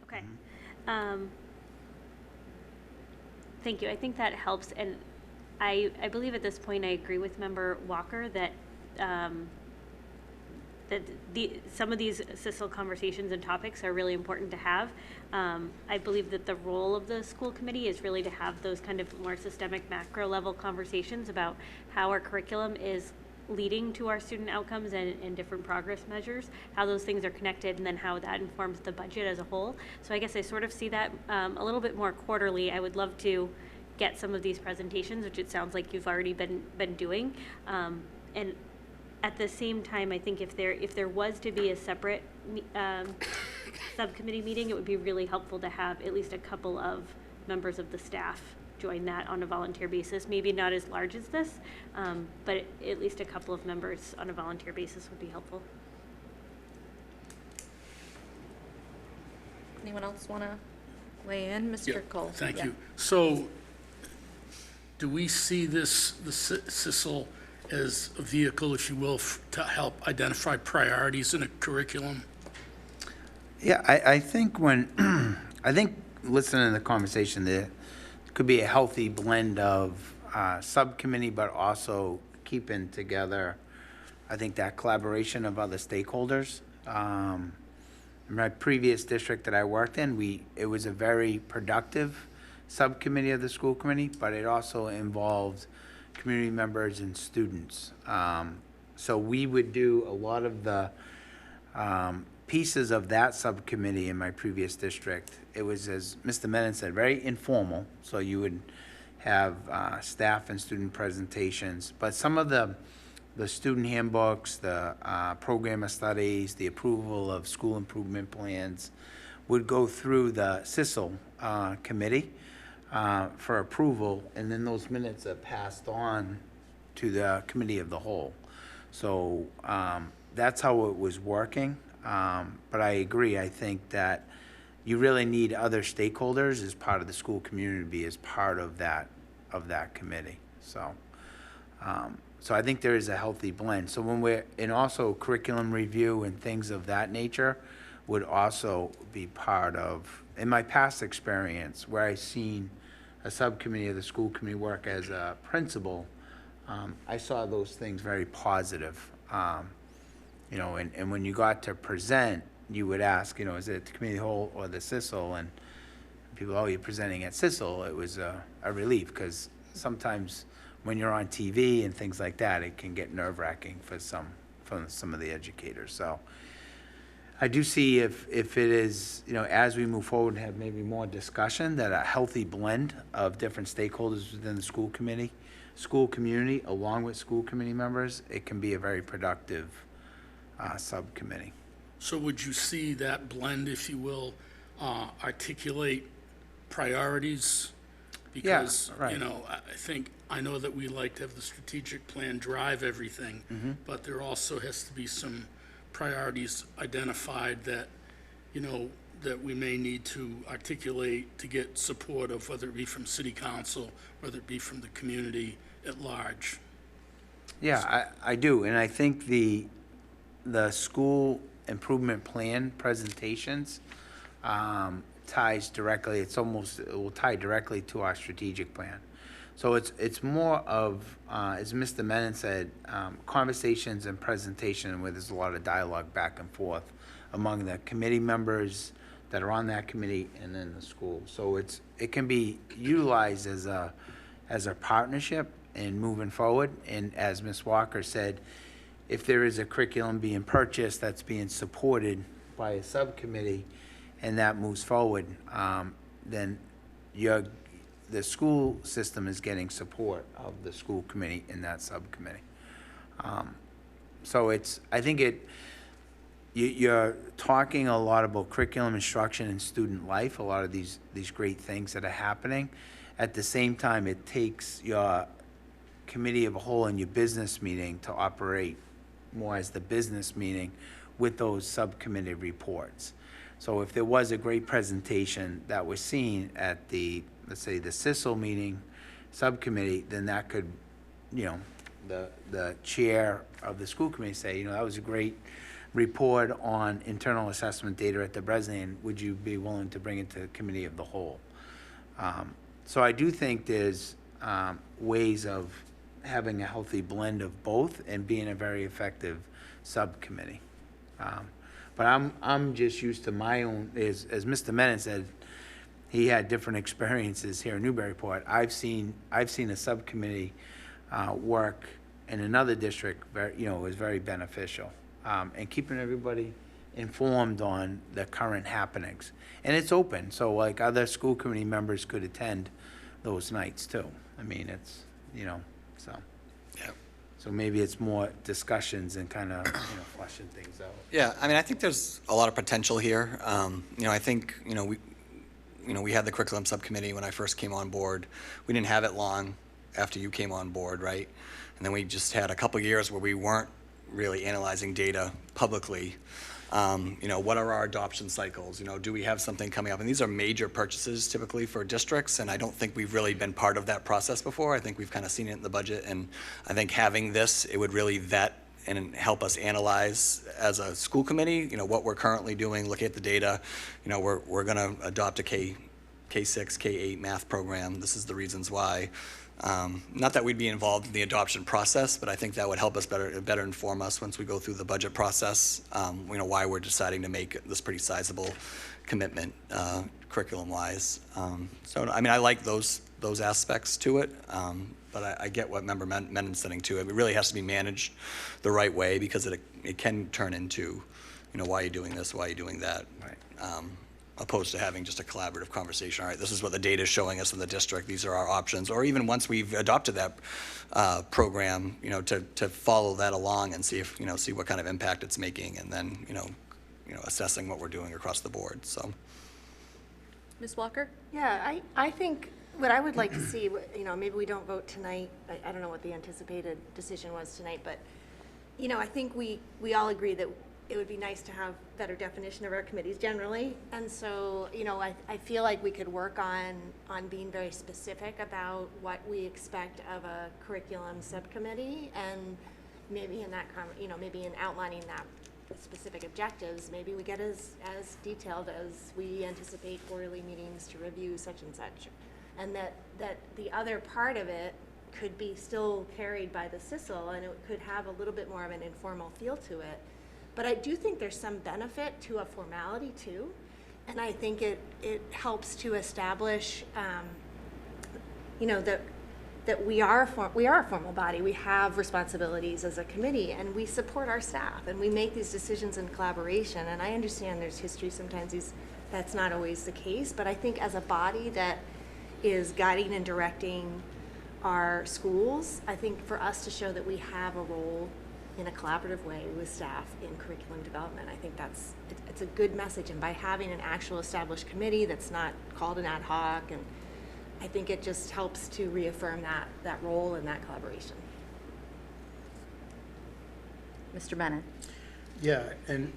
Okay. Thank you. I think that helps, and I believe at this point I agree with Member Walker that some of these CISL conversations and topics are really important to have. I believe that the role of the school committee is really to have those kind of more systemic macro level conversations about how our curriculum is leading to our student outcomes and different progress measures, how those things are connected, and then how that informs the budget as a whole. So I guess I sort of see that a little bit more quarterly. I would love to get some of these presentations, which it sounds like you've already been doing. And at the same time, I think if there was to be a separate subcommittee meeting, it would be really helpful to have at least a couple of members of the staff join that on a volunteer basis. Maybe not as large as this, but at least a couple of members on a volunteer basis would be helpful. Anyone else want to weigh in? Mr. Cole? Thank Yeah. you. So, do we see this, the CISL, as a vehicle, if you will, to help identify priorities in a curriculum? Yeah, I think I think listening to the conversation, there could be a healthy blend of subcommittee, but also keeping together, I think, that collaboration of other stakeholders. In my previous district that I worked in, it was a very productive subcommittee of the school committee, but it also involved community members and students. So we would do a lot of the pieces of that subcommittee in my previous district. It was, as Mr. Menon said, very informal. So you would have staff and student presentations, but some of the student handbooks, the program of studies, the approval of school improvement plans would go through the CISL committee for approval, and then those minutes are passed on to the committee of the whole. So that's how it was working. But I agree. I think that you really need other stakeholders as part of the school community to be as part of that committee. So, so I think there is a healthy blend. So when and also curriculum review and things of that nature would also be part of, in my past experience, where I've seen a subcommittee of the school committee work as a principal, I saw those things very positive. You know, and when you got to present, you would ask, you know, is it the committee of the whole or the CISL? And people, oh, you're presenting at CISL. It was a relief, because sometimes when you're on TV and things like that, it can get nerve-wracking for some of the educators. So I do see if it is, you know, as we move forward and have maybe more discussion, that a healthy blend of different stakeholders within the school community, along with school committee members, it can be a very productive subcommittee. So would you see that blend, if you will, articulate priorities? Because, right. you know, I know that we like to have the strategic plan drive everything, but there also has to be some priorities identified that, you know, that we may need to articulate to get support of, whether it be from city council, whether it be from the community at large. Yeah, I do, and I think the school improvement plan presentations ties directly, it will tie directly to our strategic plan. So it's more of, as Mr. Menon said, conversations and presentation where there's a lot of dialogue back and forth among the committee members that are on that committee and then the school. So it can be utilized as a partnership in moving forward. And as Ms. Walker said, if there is a curriculum being purchased that's being supported by a subcommittee and that moves forward, then the school system is getting support of the school committee in that subcommittee. So I think you're talking a lot about curriculum instruction and student life, a lot of these great things that are happening. At the same time, it takes your committee of a whole and your business meeting to operate more as the business meeting with those subcommittee reports. So if there was a great presentation that was seen at the, let's say, the CISL meeting subcommittee, then that could, you know, the chair of the school committee say, you know, that was a great report on internal assessment data at the Bresnahan. Would you be willing to bring it to the committee of the whole? So I do think there's ways of having a healthy blend of both and being a very effective subcommittee. But I'm just used to my own, as Mr. Menon said, he had different experiences here in Newburyport. I've seen a subcommittee work in another district, you know, is very beneficial. And keeping everybody informed on the current happenings. And it's open, so like other school committee members could attend those nights too. I mean, it's, you know, so. Yeah. So maybe it's more discussions and kind of, you know, fleshing things out. Yeah, I mean, I think there's a lot of potential here. You know, I think, we had the curriculum subcommittee when I first came on board. We didn't have it long after you came on board, right? And then we just had a couple years where we weren't really analyzing data publicly. You know, what are our adoption cycles? You know, do we have something coming up? And these are major purchases typically for districts, and I don't think we've really been part of that process before. I think we've kind of seen it in the budget, and I think having this, it would really vet and help us analyze as a school committee, you know, what we're currently doing, look at the data. You know, we're going to adopt a K6, K8 math program. This is the reasons why. Not that we'd be involved in the adoption process, but I think that would help us better inform us once we go through the budget process, you know, why we're deciding to make this pretty sizable commitment curriculum-wise. So, I mean, I like those aspects to it, but I get what Member Menon's saying too. It really has to be managed the right way because it can turn into, you know, why are you doing this, why are you doing that? Right. Opposed to having just a collaborative conversation. All right, this is what the data is showing us in the district. These are our options. Or even once we've adopted that program, you know, to follow that along and see if, you know, see what kind of impact it's making, and then, you know, assessing what we're doing across the board. So, Ms. Walker? Yeah, I think what I would like to see, you know, maybe we don't vote tonight. I don't know what the anticipated decision was tonight, but, you know, I think we all agree that it would be nice to have better definition of our committees generally. And so, you know, I feel like we could work on being very specific about what we expect of a curriculum subcommittee, and maybe in that, you know, maybe in outlining that specific objectives, maybe we get as detailed as we anticipate quarterly meetings to review such and such. And that the other part of it could be still carried by the CISL, and it could have a little bit more of an informal feel to it. But I do think there's some benefit to a formality too, and I think it helps to establish, you know, that we are a formal body. We have responsibilities as a committee, and we support our staff, and we make these decisions in collaboration. And I understand there's history sometimes that's not always the case, but I think as a body that is guiding and directing our schools, I think for us to show that we have a role in a collaborative way with staff in curriculum development, I think it's a good message. And by having an actual established committee that's not called an ad hoc, and I think it just helps to reaffirm that role and that collaboration. Mr. Menon? Yeah, and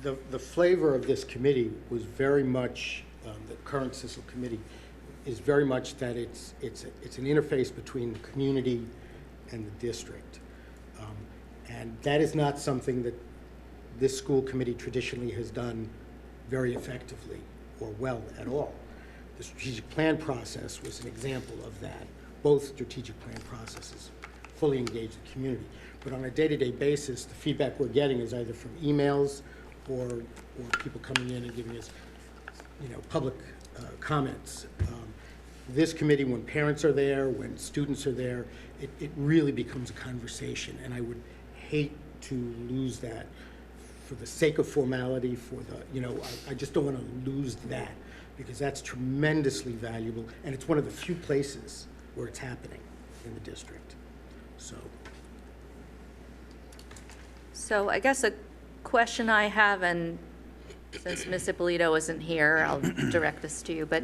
the flavor of this committee was very much, the current CISL committee is very much that it's an interface between the community and the district. And that is not something that this school committee traditionally has done very effectively or well at all. The strategic plan process was an example of that. Both strategic plan processes fully engage the community. But on a day-to-day basis, the feedback we're getting is either from emails or people coming in and giving us, you know, public comments. This committee, when parents are there, when students are there, it really becomes a conversation, and I would hate to lose that for the sake of formality, for the, you know, I just don't want to lose that, because that's tremendously valuable, and it's one of the few places where it's happening in the district. So I guess a question I have, and since Ms. Ippolito isn't here, I'll direct this to you, but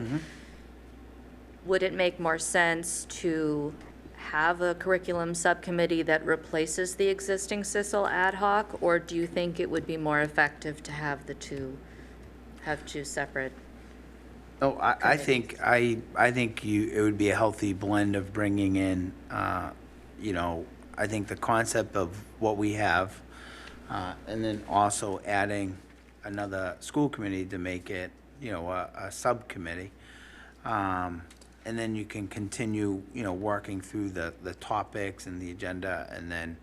would it make more sense to have a curriculum subcommittee that replaces the existing CISL ad hoc? Or do you think it would be more effective to have two separate? Oh, I think, I think it would be a healthy blend of bringing in, you know, I think the concept of what we have, and then also adding another school committee to make it, you know, a subcommittee. And then you can continue, you know, working through the topics and the agenda. And then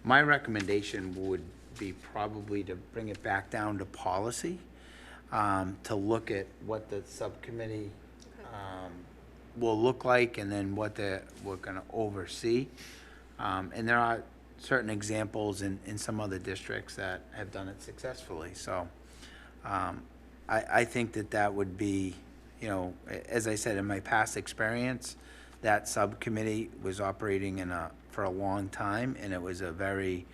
my recommendation would be probably to bring it back down to policy, to look at what the subcommittee will look like, and then what we're gonna oversee. And there are certain examples in some other districts that have done it successfully. So I think that would be, you know, as I said, in my past experience, that subcommittee was operating for a long time, and it was a very,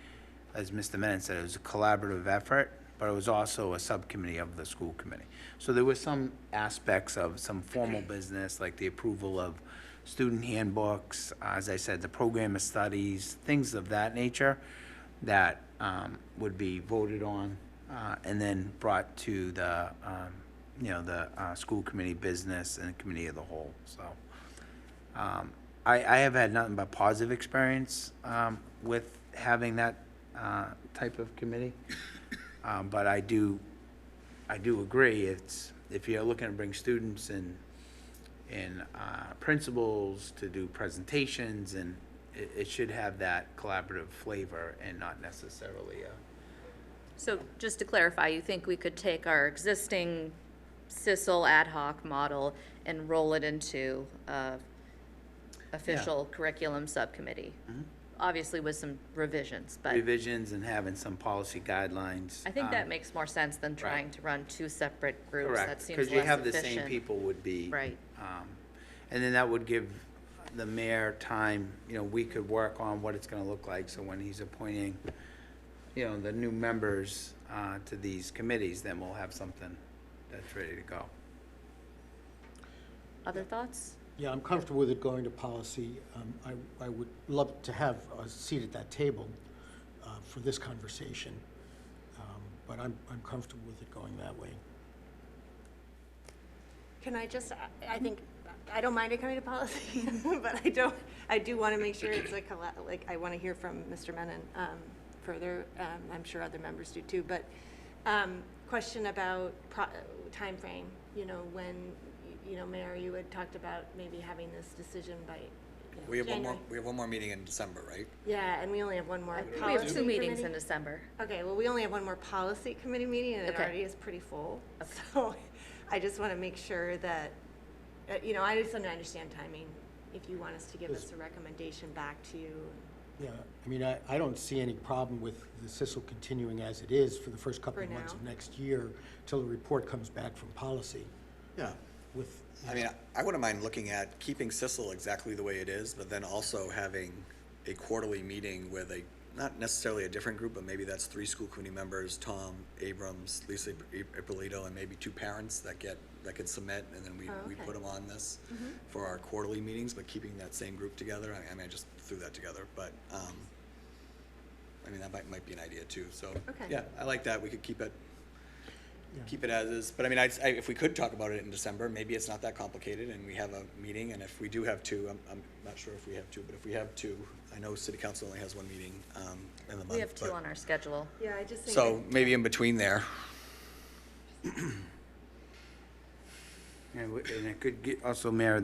as Mr. Menon said, it was a collaborative effort, but it was also a subcommittee of the school committee. So there were some aspects of some formal business, like the approval of student handbooks, as I said, the program of studies, things of that nature that would be voted on and then brought to the, you know, the school committee business and committee of the whole. So I have had nothing but positive experience with having that type of committee. But I do agree, if you're looking to bring students and principals to do presentations, and it should have that collaborative flavor and not necessarily So just to clarify, you think we could take our existing CISL ad hoc model and roll it into official curriculum subcommittee? Obviously with some revisions, but revisions and having some policy guidelines. I think that makes more sense than trying to run two separate groups. That Correct, seems because less you have the same efficient. people would be. Right. And then that would give the mayor time, you know, we could work on what it's gonna look like, so when he's appointing, you know, the new members to these committees, then we'll have something that's ready to go. Other thoughts? Yeah, I'm comfortable with it going to policy. I would love to have a seat at that table for this conversation, but I'm comfortable with it going that way. Can I just, I think, I don't mind it coming to policy, but I do want to make sure it's like, I want to hear from Mr. Menon further. I'm sure other members do too, but question about timeframe, you know, when, you know, Mayor, you had talked about maybe having this decision by, We have January. we have one more meeting in December, right? Yeah, and we only have one more. We have policy two meetings committee. in December. Okay, well, we only have one more policy committee meeting, and it Okay. already is pretty full. So I just want to make sure that, you know, I just want to understand timing, if you want us to give us a recommendation back to you. Yeah, I mean, I don't see any problem with the CISL continuing as it is for the first couple For of months now. of next year till the report comes back from policy Yeah. with. I mean, I wouldn't mind looking at keeping CISL exactly the way it is, but then also having a quarterly meeting with not necessarily a different group, but maybe that's 3 school committee members, Tom Abrams, Lisa Ippolito, and maybe 2 parents that could submit, and then we okay. put them on this for our quarterly meetings, but keeping that same group together. I mean, I just threw that together, but, I mean, that might be an idea too, so. Okay. Yeah, I like that, we could keep it Yeah. as is, but I mean, if we could talk about it in December, maybe it's not that complicated, and we have a meeting, and if we do have 2, I'm not sure if we have 2, but if we have 2, I know city council only has 1 meeting, in the month. We have 2 but- on our schedule. Yeah, I just think. So maybe in between there. And it could get, also, Mayor,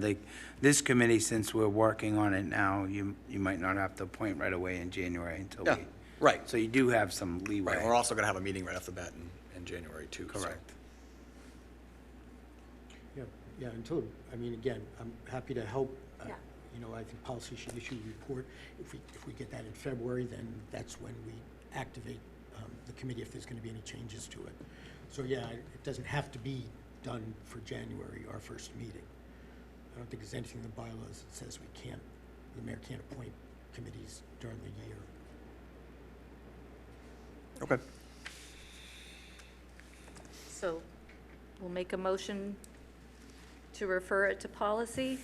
this committee, since we're working on it now, you might not have to appoint right away in January until Yeah, we. right. So you do have some leeway. Right, we're also gonna have a meeting right off the bat in January too. so. Correct. Yeah, until, I mean, again, I'm happy to help. Yeah. You know, I think policy should issue a report. If we get that in February, then that's when we activate the committee if there's going to be any changes to it. So, yeah, it doesn't have to be done for January, our first meeting. I don't think there's anything in the bylaws that says the mayor can't appoint committees during the year. Okay. So we'll make a motion to refer it to policy?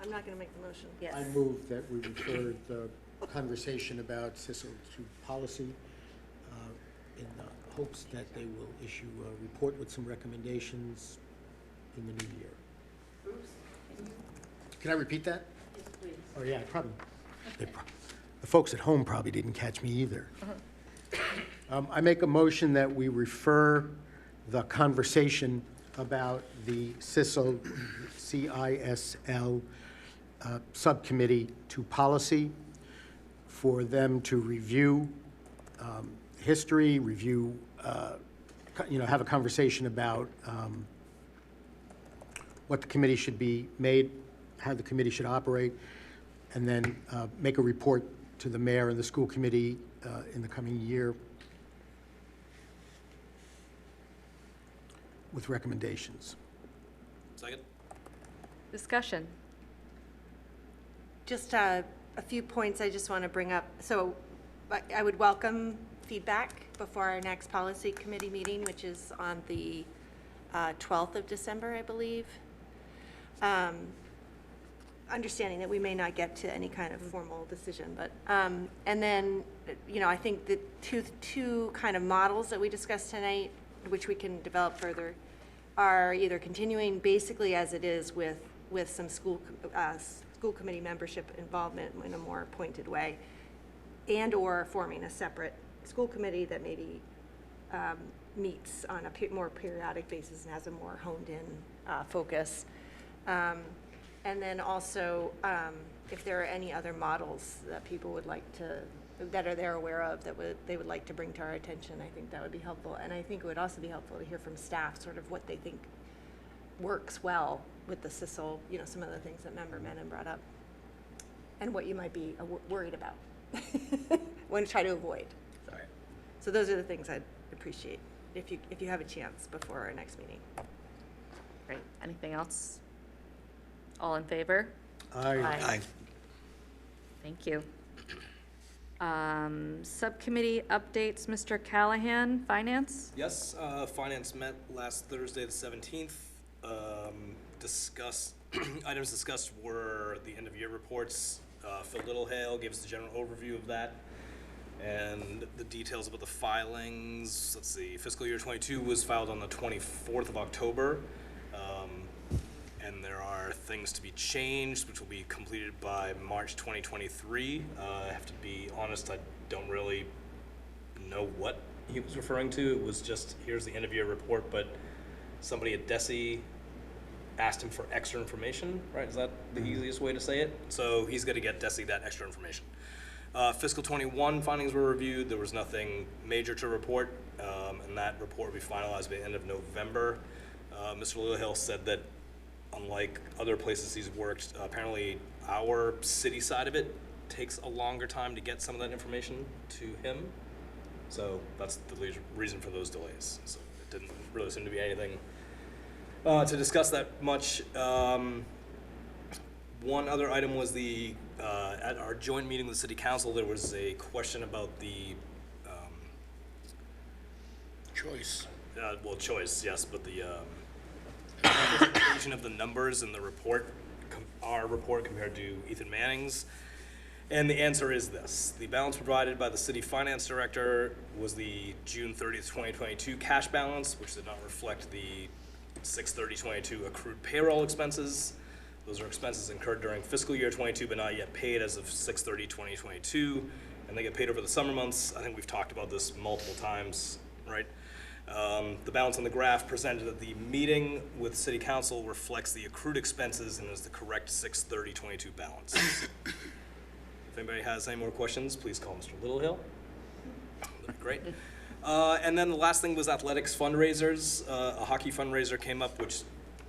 I'm not going to make the motion. Yes. I move that we refer the conversation about CISL to policy in the hopes that they will issue a report with some recommendations in the new year. Bruce, can you? Can I repeat that? Yes, please. Oh, yeah, the folks at home probably didn't catch me either. I make a motion that we refer the conversation about the CISL subcommittee to policy for them to review history, review, have a conversation about what the committee should be made, how the committee should operate, and then make a report to the mayor and the school committee in the coming year with recommendations. Second? Discussion. Just a few points I just want to bring up. So I would welcome feedback before our next policy committee meeting, which is on the 12th of December, I believe. Understanding that we may not get to any kind of formal decision, but, and then, I think the two kind of models that we discussed tonight, which we can develop further, are either continuing basically as it is with some school committee membership involvement in a more pointed way, and/or forming a separate school committee that maybe meets on a more periodic basis and has a more honed-in focus. And then also, if there are any other models that people would like to, that they're aware of, they would like to bring to our attention, I think that would be helpful. And I think it would also be helpful to hear from staff sort of what they think works well with the CISL, some of the things that Member Menon brought up, and what you might be worried about, want to try to avoid. Sorry. So those are the things I'd appreciate if you have a chance before our next meeting. Great. Anything else? All in favor? Aye. Thank you. Subcommittee updates, Mr. Callahan, Finance? Yes, Finance met last Thursday, the 17th. Items discussed were the end-of-year reports. Phil Littlehale gave us the general overview of that and the details about the filings. Let's see, fiscal year 22 was filed on the 24th of October. And there are things to be changed, which will be completed by March 2023. I have to be honest, I don't really know what he was referring to. It was just, here's the end-of-year report, but somebody at DESE asked him for extra information, right? Is that the easiest way to say it? So he's gonna get DESE that extra information. Fiscal 21 findings were reviewed. There was nothing major to report, and that report will be finalized by the end of November. Mr. Littlehale said that unlike other places he's worked, apparently our city side of it takes a longer time to get some of that information to him. So that's the reason for those delays. So it didn't really seem to be anything to discuss that much. One other item was at our joint meeting with the city council, there was a question about the Choice. choice, yes, but the presentation of the numbers in the report, our report compared to Ethan Manning's. And the answer is this. The balance provided by the city finance director was the June 30th, 2022 cash balance, which did not reflect the 6/30/22 accrued payroll expenses. Those are expenses incurred during fiscal year 22, but not yet paid as of 6/30/2022, and they get paid over the summer months. I think we've talked about this multiple times, right? The balance on the graph presented at the meeting with City Council reflects the accrued expenses and is the correct 6/30/22 balance. If anybody has any more questions, please call Mr. Littlehill. That'd be great. And then the last thing was athletics fundraisers. A hockey fundraiser came up, which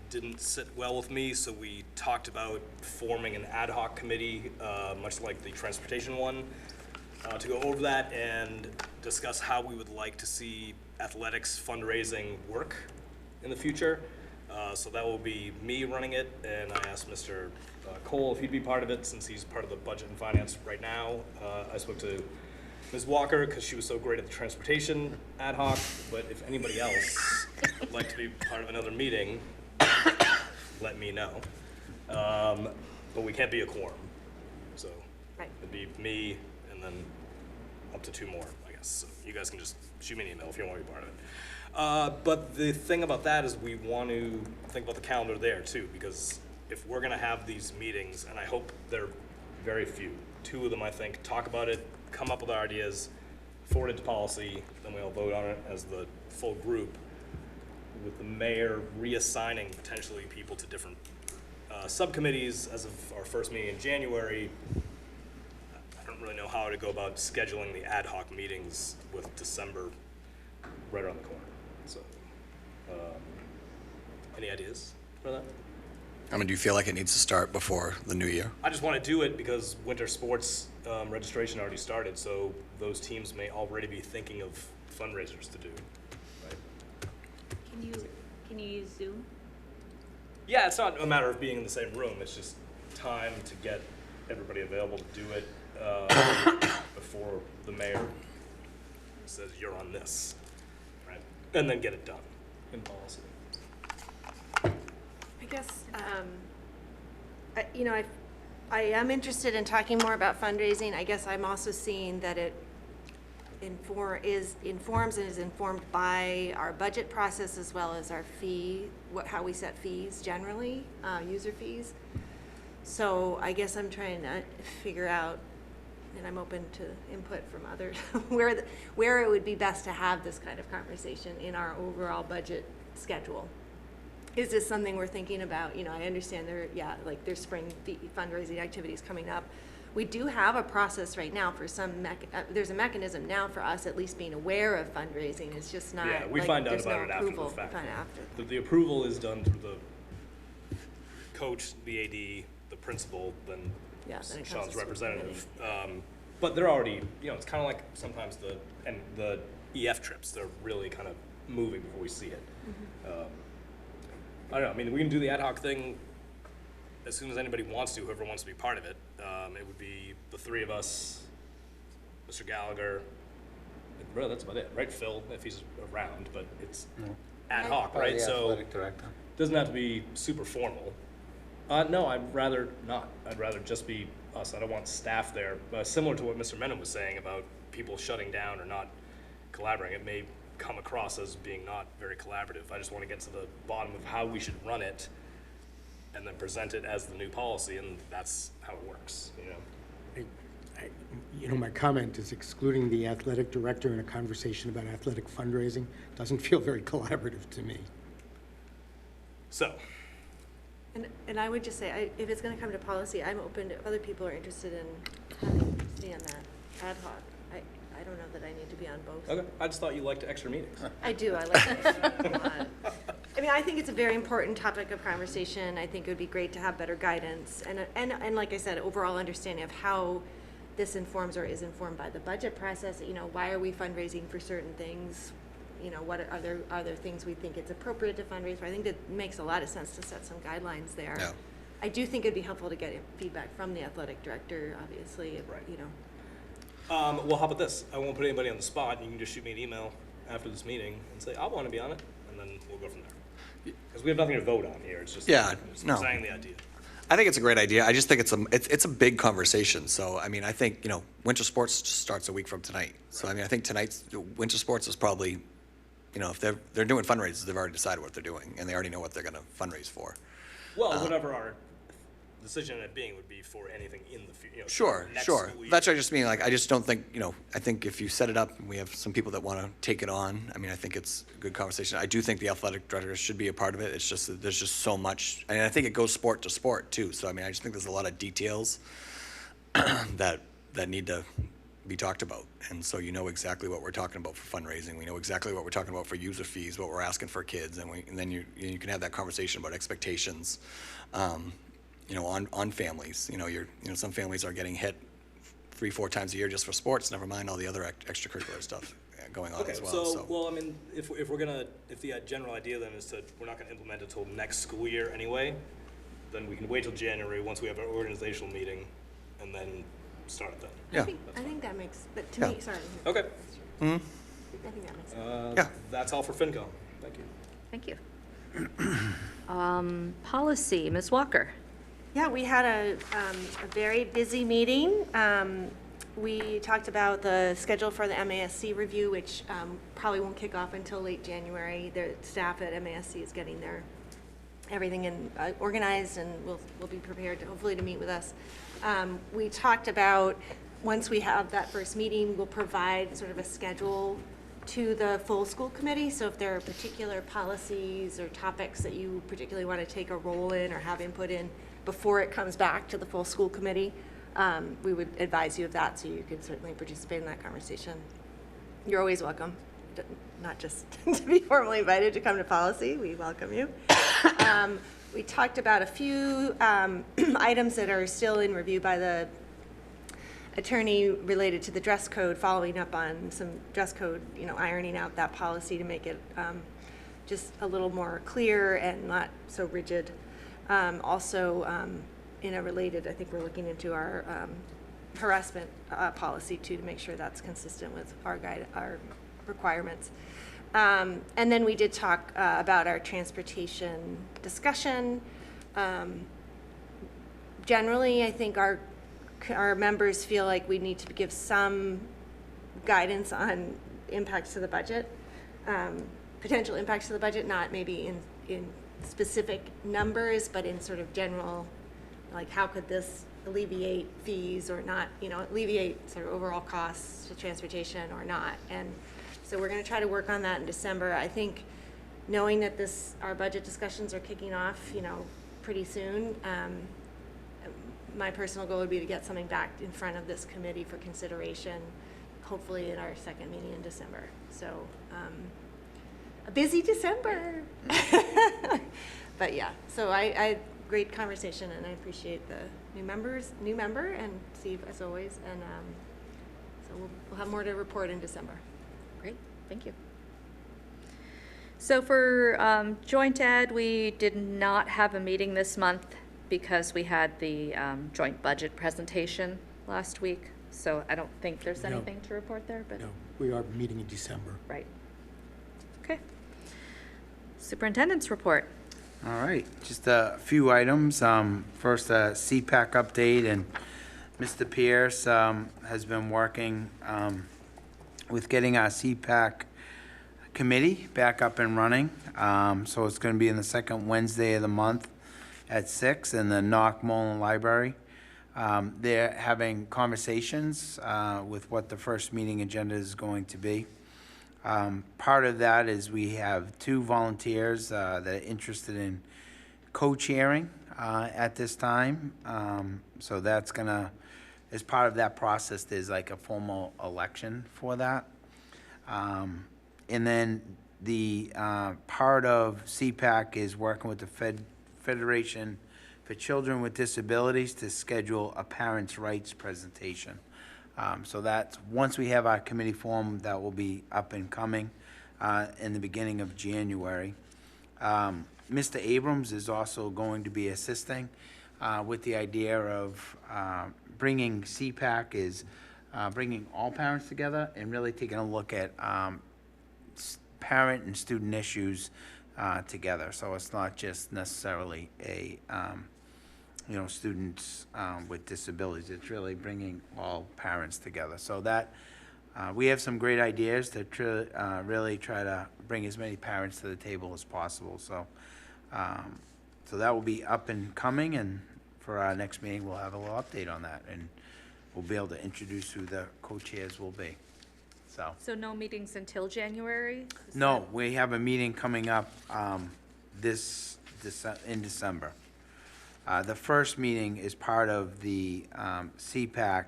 didn't sit well with me, so we talked about forming an ad hoc committee, much like the transportation one, to go over that and discuss how we would like to see athletics fundraising work in the future. So that will be me running it, and I asked Mr. Cole if he'd be part of it, since he's part of the budget and finance right now. I spoke to Ms. Walker, because she was so great at the transportation ad hoc, but if anybody else would like to be part of another meeting, let me know. But we can't be a quorum, so Right. it'd be me and then up to 2 more, I guess. So you guys can just shoot me an email if you want to be part of it. But the thing about that is we want to think about the calendar there too, because if we're gonna have these meetings, and I hope they're very few, 2 of them, I think, talk about it, come up with our ideas, forward it to policy, then we all vote on it as the full group, with the mayor reassigning potentially people to different subcommittees as of our first meeting in January. I don't really know how to go about scheduling the ad hoc meetings with December right around the corner. So, any ideas for that? I mean, do you feel like it needs to start before the new year? I just want to do it because winter sports registration already started, so those teams may already be thinking of fundraisers to do. Right? Can you use Zoom? Yeah, it's not a matter of being in the same room. It's just time to get everybody available to do it before the mayor says you're on this, right? And then get it done in policy. I guess, I am interested in talking more about fundraising. I guess I'm also seeing that it informs and is informed by our budget process as well as our how we set fees generally, user fees. So I guess I'm trying to figure out, and I'm open to input from others, where it would be best to have this kind of conversation in our overall budget schedule. Is this something we're thinking about? I understand there's spring fundraising activities coming up. We do have a process right now for there's a mechanism now for us at least being aware of fundraising. It's just not, Yeah, we find out there's about no it after the approval. fact. We find out after. The approval is done through the coach, the AD, the principal, then Yeah, then it comes Sean's to school representative. But they're already, it's kind of like sometimes the EF trips, they're really kind of moving before we see it. I don't know, I mean, we can do the ad hoc thing as soon as anybody wants to, whoever wants to be part of it. It would be the 3 of us, Mr. Gallagher, and really that's about it, right? Phil, if he's around, but it's ad hoc, right? So it doesn't have to be super formal. No, I'd rather not. I'd rather just be us. I don't want staff there. Similar to what Mr. Menon was saying about people shutting down or not collaborating, it may come across as being not very collaborative. I just want to get to the bottom of how we should run it and then present it as the new policy, and that's how it works, My comment is excluding the athletic director in a conversation about athletic fundraising doesn't feel very collaborative to me. So, And I would just say, if it's gonna come to policy, I'm open to, if other people are interested in having me on that ad hoc. I don't know that I need to be on both. okay, I just thought you liked extra meetings. I do, I like that a lot. I mean, I think it's a very important topic of conversation. I think it would be great to have better guidance and like I said, overall understanding of how this informs or is informed by the budget process. Why are we fundraising for certain things? What are there things we think it's appropriate to fundraise for? I think that makes a lot of sense to set some guidelines there. Yeah. I do think it'd be helpful to get feedback from the athletic director, obviously, Right. you know. Well, how about this? I won't put anybody on the spot. You can just shoot me an email after this meeting and say, I want to be on it, and then we'll go from there. Because we have nothing to vote on here. It's just no. saying the idea. I think it's a great idea. I just think it's a big conversation. So, I mean, I think, winter sports starts a week from tonight. So, I mean, I think tonight's winter sports is probably, if they're doing fundraisers, they've already decided what they're doing, and they already know what they're going to fundraise for. Well, whatever our decision it being would be for anything in the future. Sure. That's what I just mean. Like, I just don't think, I think if you set it up and we have some people that want to take it on, I mean, I think it's a good conversation. I do think the athletic director should be a part of it. It's just that there's just so much, and I think it goes sport to sport too. So, I mean, I just think there's a lot of details that need to be talked about. And so exactly what we're talking about for fundraising. We know exactly what we're talking about for user fees, what we're asking for kids, and then you can have that conversation about expectations. On families, some families are getting hit 3-4 times a year just for sports, never mind all the other extracurricular stuff going on as well. So, well, I mean, if the general idea then is we're not gonna implement it till next school year anyway, then we can wait till January, once we have our organizational meeting, and then start it then. Yeah. I think that makes, but to Yeah. me, sorry. Okay, I think that makes sense. Yeah. that's all for FinCom. Thank you. Thank you. Policy, Ms. Walker. Yeah, we had a very busy meeting. We talked about the schedule for the MASC review, which probably won't kick off until late January. The staff at MASC is getting their everything organized, and will be prepared hopefully to meet with us. We talked about, once we have that first meeting, we'll provide sort of a schedule to the full school committee. So if there are particular policies or topics that you particularly want to take a role in or have input in before it comes back to the full school committee, we would advise you of that, so you could certainly participate in that conversation. You're always welcome, not just to be formally invited to come to policy. We welcome you. We talked about a few items that are still in review by the attorney related to the dress code, following up on some dress code, ironing out that policy to make it just a little more clear and not so rigid. Also, in a related, I think we're looking into our harassment policy too, to make sure that's consistent with our requirements. And then we did talk about our transportation discussion. Generally, I think our members feel like we need to give some guidance on impacts to the budget, potential impacts to the budget, not maybe in specific numbers, but in sort of general, like how could this alleviate fees or not, alleviate sort of overall costs to transportation or not. And so we're going to try to work on that in December. I think knowing that our budget discussions are kicking off, pretty soon, my personal goal would be to get something back in front of this committee for consideration, hopefully at our second meeting in December. So a busy December. But yeah, so I great conversation, and I appreciate the new member and Steve as always. And so we'll have more to report in December. Great, thank you. So for joint ed, we did not have a meeting this month because we had the joint budget presentation last week. So I don't think there's anything to report there, but. No, we are meeting in December. Right. Okay. Superintendent's report. All right, just a few items. First, a CPAC update, and Mr. Pierce has been working with getting our CPAC committee back up and running. So it's going to be in the second Wednesday of the month at 6 in the Knock-Mullen Library. They're having conversations with what the first meeting agenda is going to be. Part of that is we have 2 volunteers that are interested in co-chairing at this time. So that's gonna, as part of that process, there's like a formal election for that. And then the part of CPAC is working with the Federation for Children with Disabilities to schedule a parents' rights presentation. So that's, once we have our committee formed, that will be up and coming in the beginning of January. Mr. Abrams is also going to be assisting with the idea of bringing CPAC is bringing all parents together and really taking a look at parent and student issues together. So it's not just necessarily a students with disabilities. It's really bringing all parents together. So that we have some great ideas to really try to bring as many parents to the table as possible. So, so that will be up and coming, and for our next meeting, we'll have a little update on that, and we'll be able to introduce who the co-chairs will be. So no meetings until January? no, we have a meeting coming up in December. The first meeting is part of the CPAC.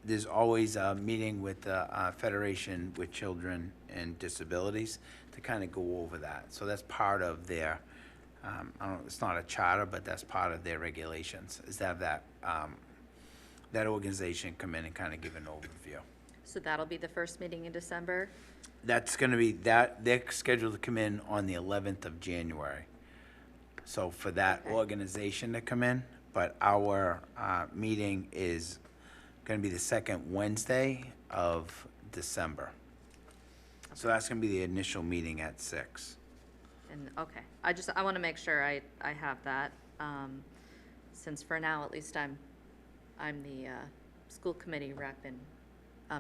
There's always a meeting with the Federation with Children and Disabilities to kind of go over that. So that's part of their, it's not a charter, but that's part of their regulations, is to have that, that organization come in and kind of give an overview. So that'll be the first meeting in December? That's going to be, they're scheduled to come in on the 11th of January. So for that organization to come in, but our meeting is going to be the second Wednesday of December. So that's going to be the initial meeting at 6. And, okay, I want to make sure I have that, since for now, at least I'm the school committee rep in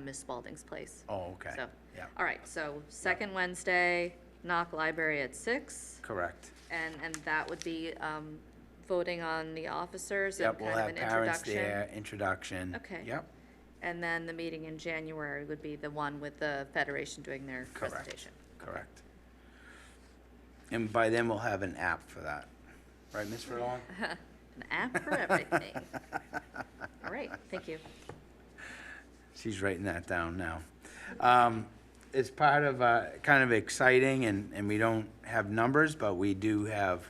Ms. Spalding's place. Oh, okay. So, Yeah. all right, so second Wednesday, Knock Library at 6, Correct. and that would be voting on the officers and Yep, we'll kind of have an parents introduction. there, introduction. Okay. Yep, And then the meeting in January would be the one with the Federation doing their correct. presentation. Correct. And by then, we'll have an app for that. Right, Ms. Furlong? An app for everything. All right, thank you. She's writing that down now. It's part of, kind of exciting, and we don't have numbers, but we do have,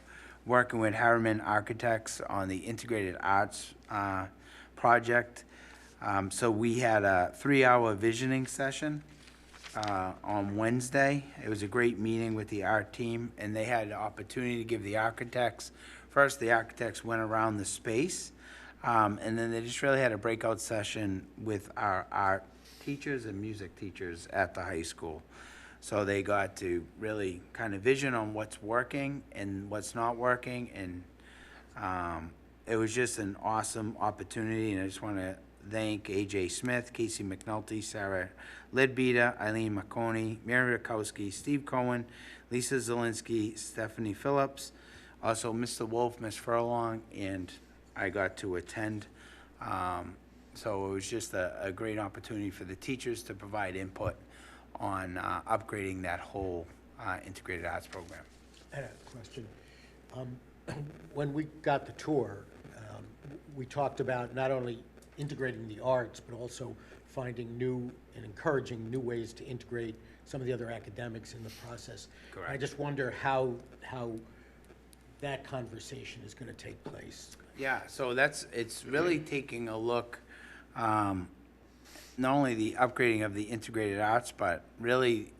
working with Harriman Architects on the Integrated Arts project. So we had a 3-hour visioning session on Wednesday. It was a great meeting with the art team, and they had an opportunity to give the architects, first the architects went around the space, and then they just really had a breakout session with our art teachers and music teachers at the high school. So they got to really kind of vision on what's working and what's not working, and it was just an awesome opportunity, and I just want to thank AJ Smith, Casey McNulty, Sarah Ledbeater, Eileen McConey, Mary Rakowski, Steve Cohen, Lisa Zielinski, Stephanie Phillips, also Mr. Wolf, Ms. Furlong, and I got to attend. So it was just a great opportunity for the teachers to provide input on upgrading that whole integrated arts program. I had a question. When we got the tour, we talked about not only integrating the arts, but also finding new and encouraging new ways to integrate some of the other academics in the process. Correct. I just wonder how that conversation is going to take place. Yeah, so it's really taking a look, not only the upgrading of the integrated arts, but really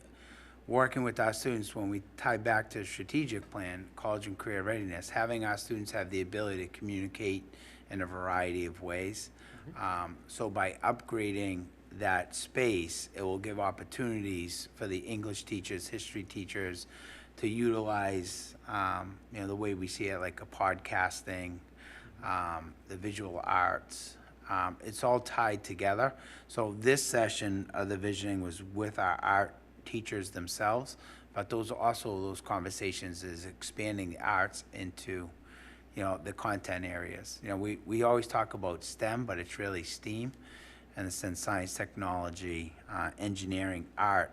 working with our students when we tie back to the strategic plan, college and career readiness, having our students have the ability to communicate in a variety of ways. So by upgrading that space, it will give opportunities for the English teachers, history teachers to utilize, the way we see it, like a podcasting, the visual arts. It's all tied together. So this session of the visioning was with our art teachers themselves, but those conversations is expanding the arts into the content areas. We always talk about STEM, but it's really STEAM, in the sense science, technology, engineering, art,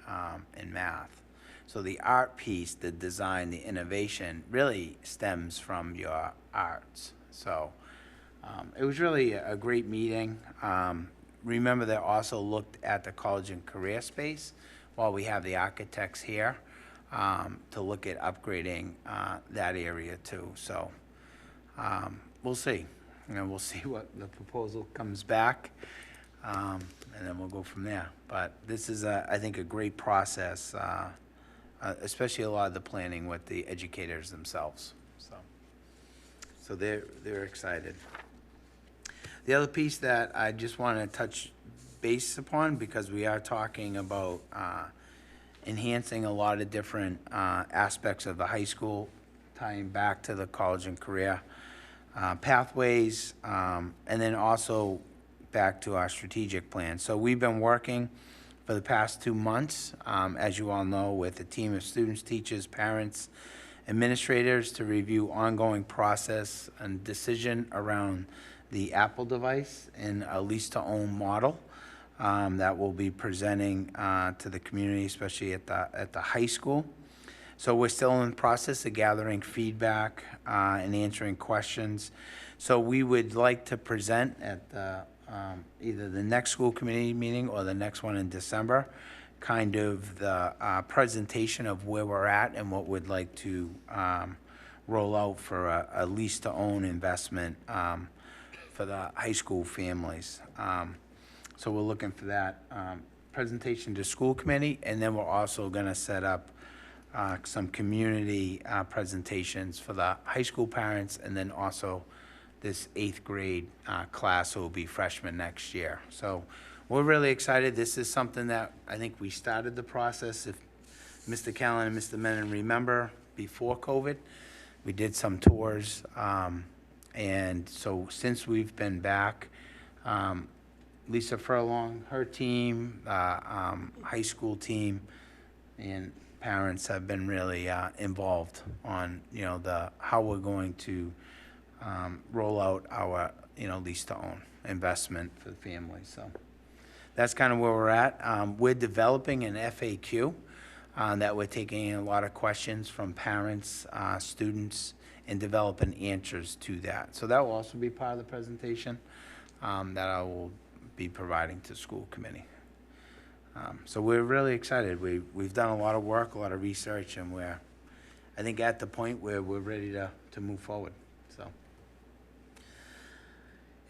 and math. So the art piece, the design, the innovation really stems from your arts. So it was really a great meeting. Remember, they also looked at the college and career space while we have the architects here to look at upgrading that area too. So we'll see. We'll see what the proposal comes back, and then we'll go from there. But this is, I think, a great process, especially a lot of the planning with the educators themselves. So they're excited. The other piece that I just want to touch base upon, because we are talking about enhancing a lot of different aspects of the high school, tying back to the college and career pathways, and then also back to our strategic plan. So we've been working for the past 2 months, as you all know, with a team of students, teachers, parents, administrators to review ongoing process and decision around the Apple device and a lease-to-own model that we'll be presenting to the community, especially at the high school. So we're still in the process of gathering feedback and answering questions. So we would like to present at the, either the next school committee meeting or the next one in December, kind of the presentation of where we're at and what we'd like to roll out for a lease-to-own investment for the high school families. So we're looking for that presentation to school committee, and then we're also going to set up some community presentations for the high school parents, and then also this 8th grade class who will be freshmen next year. So we're really excited. This is something that I think we started the process, if Mr. Callen and Mr. Menon remember, before COVID. We did some tours, and so since we've been back, Lisa Furlong, her team, high school team, and parents have been really involved on, how we're going to roll out our, lease-to-own investment for the family. So that's kind of where we're at. We're developing an FAQ that we're taking a lot of questions from parents, students, and developing answers to that. So that will also be part of the presentation that I will be providing to school committee. So we're really excited. We've done a lot of work, a lot of research, and we're, I think, at the point where we're ready to move forward. So,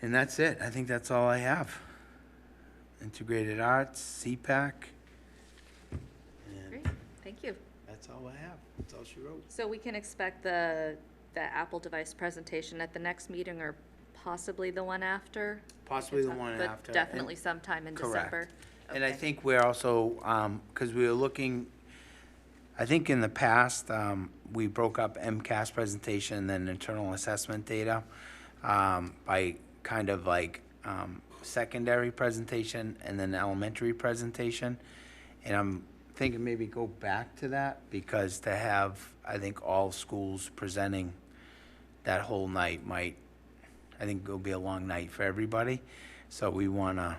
and that's it. I think that's all I have. Integrated Arts, CPAC. Great, thank you. That's all I have. That's all she wrote. So we can expect the Apple device presentation at the next meeting or possibly the one after? Possibly the one after. But definitely sometime in Correct. December? And I Okay. think we're also, because we were looking, I think in the past, we broke up MCAS presentation and then internal assessment data by kind of like secondary presentation and then elementary presentation. And I'm thinking maybe go back to that, because to have, I think, all schools presenting that whole night might, I think it'll be a long night for everybody. So we want to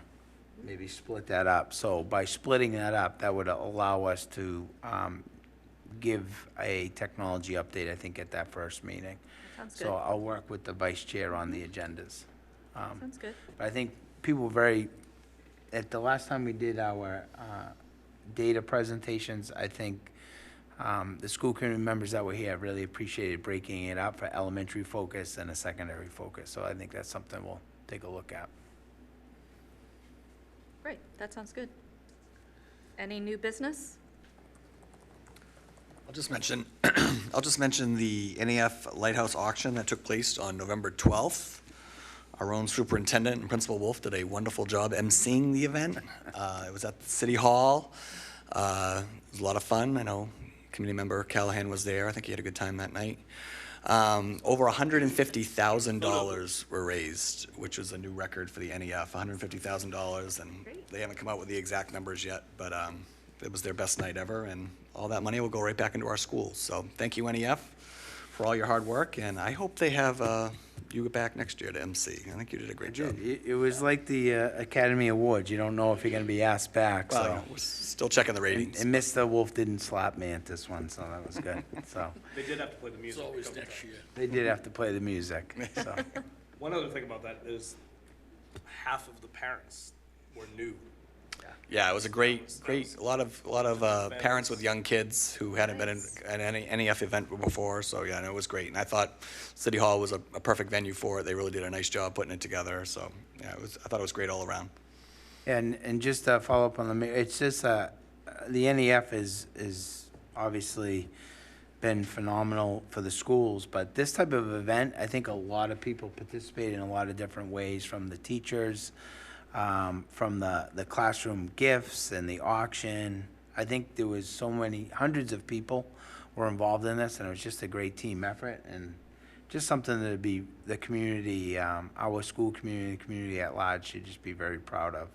maybe split that up. So by splitting that up, that would allow us to give a technology update, I think, at that first meeting. Sounds good. So I'll work with the vice chair on the agendas. Sounds good. But I think people were very, at the last time we did our data presentations, I think the school committee members that were here really appreciated breaking it up for elementary focus and a secondary focus. So I think that's something we'll take a look at. Great, that sounds good. Any new business? I'll just mention, the NEF Lighthouse auction that took place on November 12th. Our own superintendent and Principal Wolf did a wonderful job emceeing the event. It was at City Hall. It was a lot of fun. I know committee member Callahan was there. I think he had a good time that night. Over $150,000 were raised, which was a new record for the NEF, $150,000. And Great. they haven't come out with the exact numbers yet, but it was their best night ever. And all that money will go right back into our schools. So thank you, NEF, for all your hard work. And I hope they have you back next year to MC. I think you did a great job. It was like the Academy Awards. You don't know if you're going to be asked back. Well, So. you know, we're still checking the ratings. And Mr. Wolf didn't slap me at this one, so that was good. So They did have to play the It's music. a always couple next times. year. they did have to play the music. So One other thing about that is half of the parents were new. Yeah, it was a great, a lot of parents with young kids who hadn't been in any NEF event before, so yeah, no, it was great. And I thought City Hall was a perfect venue for it. They really did a nice job putting it together, so yeah, I thought it was great all around. and just to follow up on the mayor, it's just the NEF is obviously been phenomenal for the schools, but this type of event, I think a lot of people participate in a lot of different ways, from the teachers, from the classroom gifts and the auction. I think there was so many, hundreds of people were involved in this, and it was just a great team effort, and just something to be, the community, our school community at large should just be very proud of.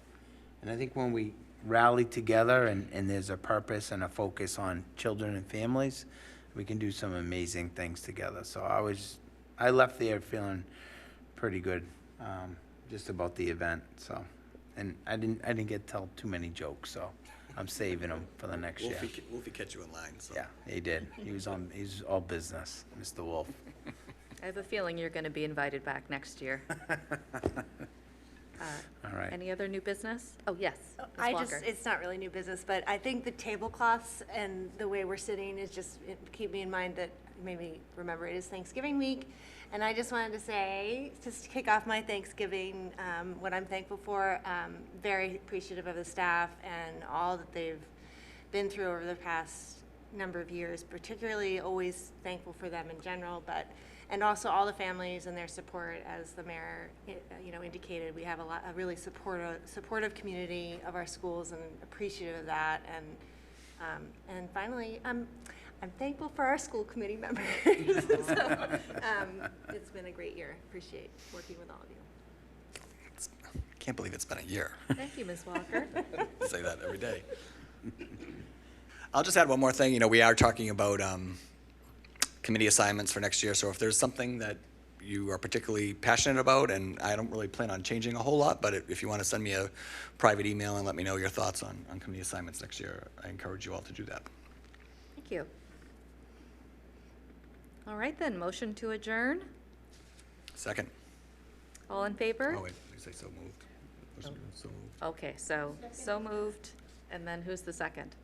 And I think when we rally together and there's a purpose and a focus on children and families, we can do some amazing things together. So I left there feeling pretty good, just about the event, so. And I didn't get to tell too many jokes, so I'm saving them for the next year. Wolfie catch you in line, so. Yeah, he did. He was all business, Mr. Wolf. I have a feeling you're going to be invited back next year. All right. Any other new business? Oh, yes. Ms. Walker. It's not really new business, but I think the tablecloths and the way we're sitting is just, keep me in mind that maybe remember it is Thanksgiving week. And I just wanted to say, just to kick off my Thanksgiving, what I'm thankful for, very appreciative of the staff and all that they've been through over the past number of years, particularly always thankful for them in general, and also all the families and their support, as the mayor, indicated. We have a really supportive community of our schools, and appreciative of that. And finally, I'm thankful for our school committee members. So, it's been a great year. Appreciate working with all of you. Can't believe it's been a year. Thank you, Ms. Walker. Say that every day. I'll just add one more thing. You know, we are talking about committee assignments for next year, so if there's something that you are particularly passionate about, and I don't really plan on changing a whole lot, but if you want to send me a private email and let me know your thoughts on committee assignments next year, I encourage you all to do that. Thank you. All right then, motion to adjourn. Second. All in favor? Oh, wait, you say so moved. So moved. Okay, so moved, and then who's the second?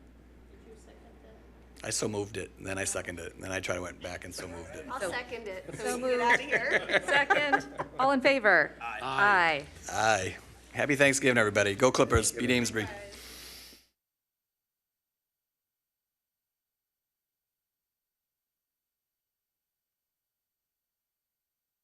I so moved it, and then I seconded it, and then I tried to went back and so moved it. I'll second it, so so we can get out of here. Second, all in favor? Aye. Aye. Happy Thanksgiving, everybody. Go Clippers, beat Amesbury.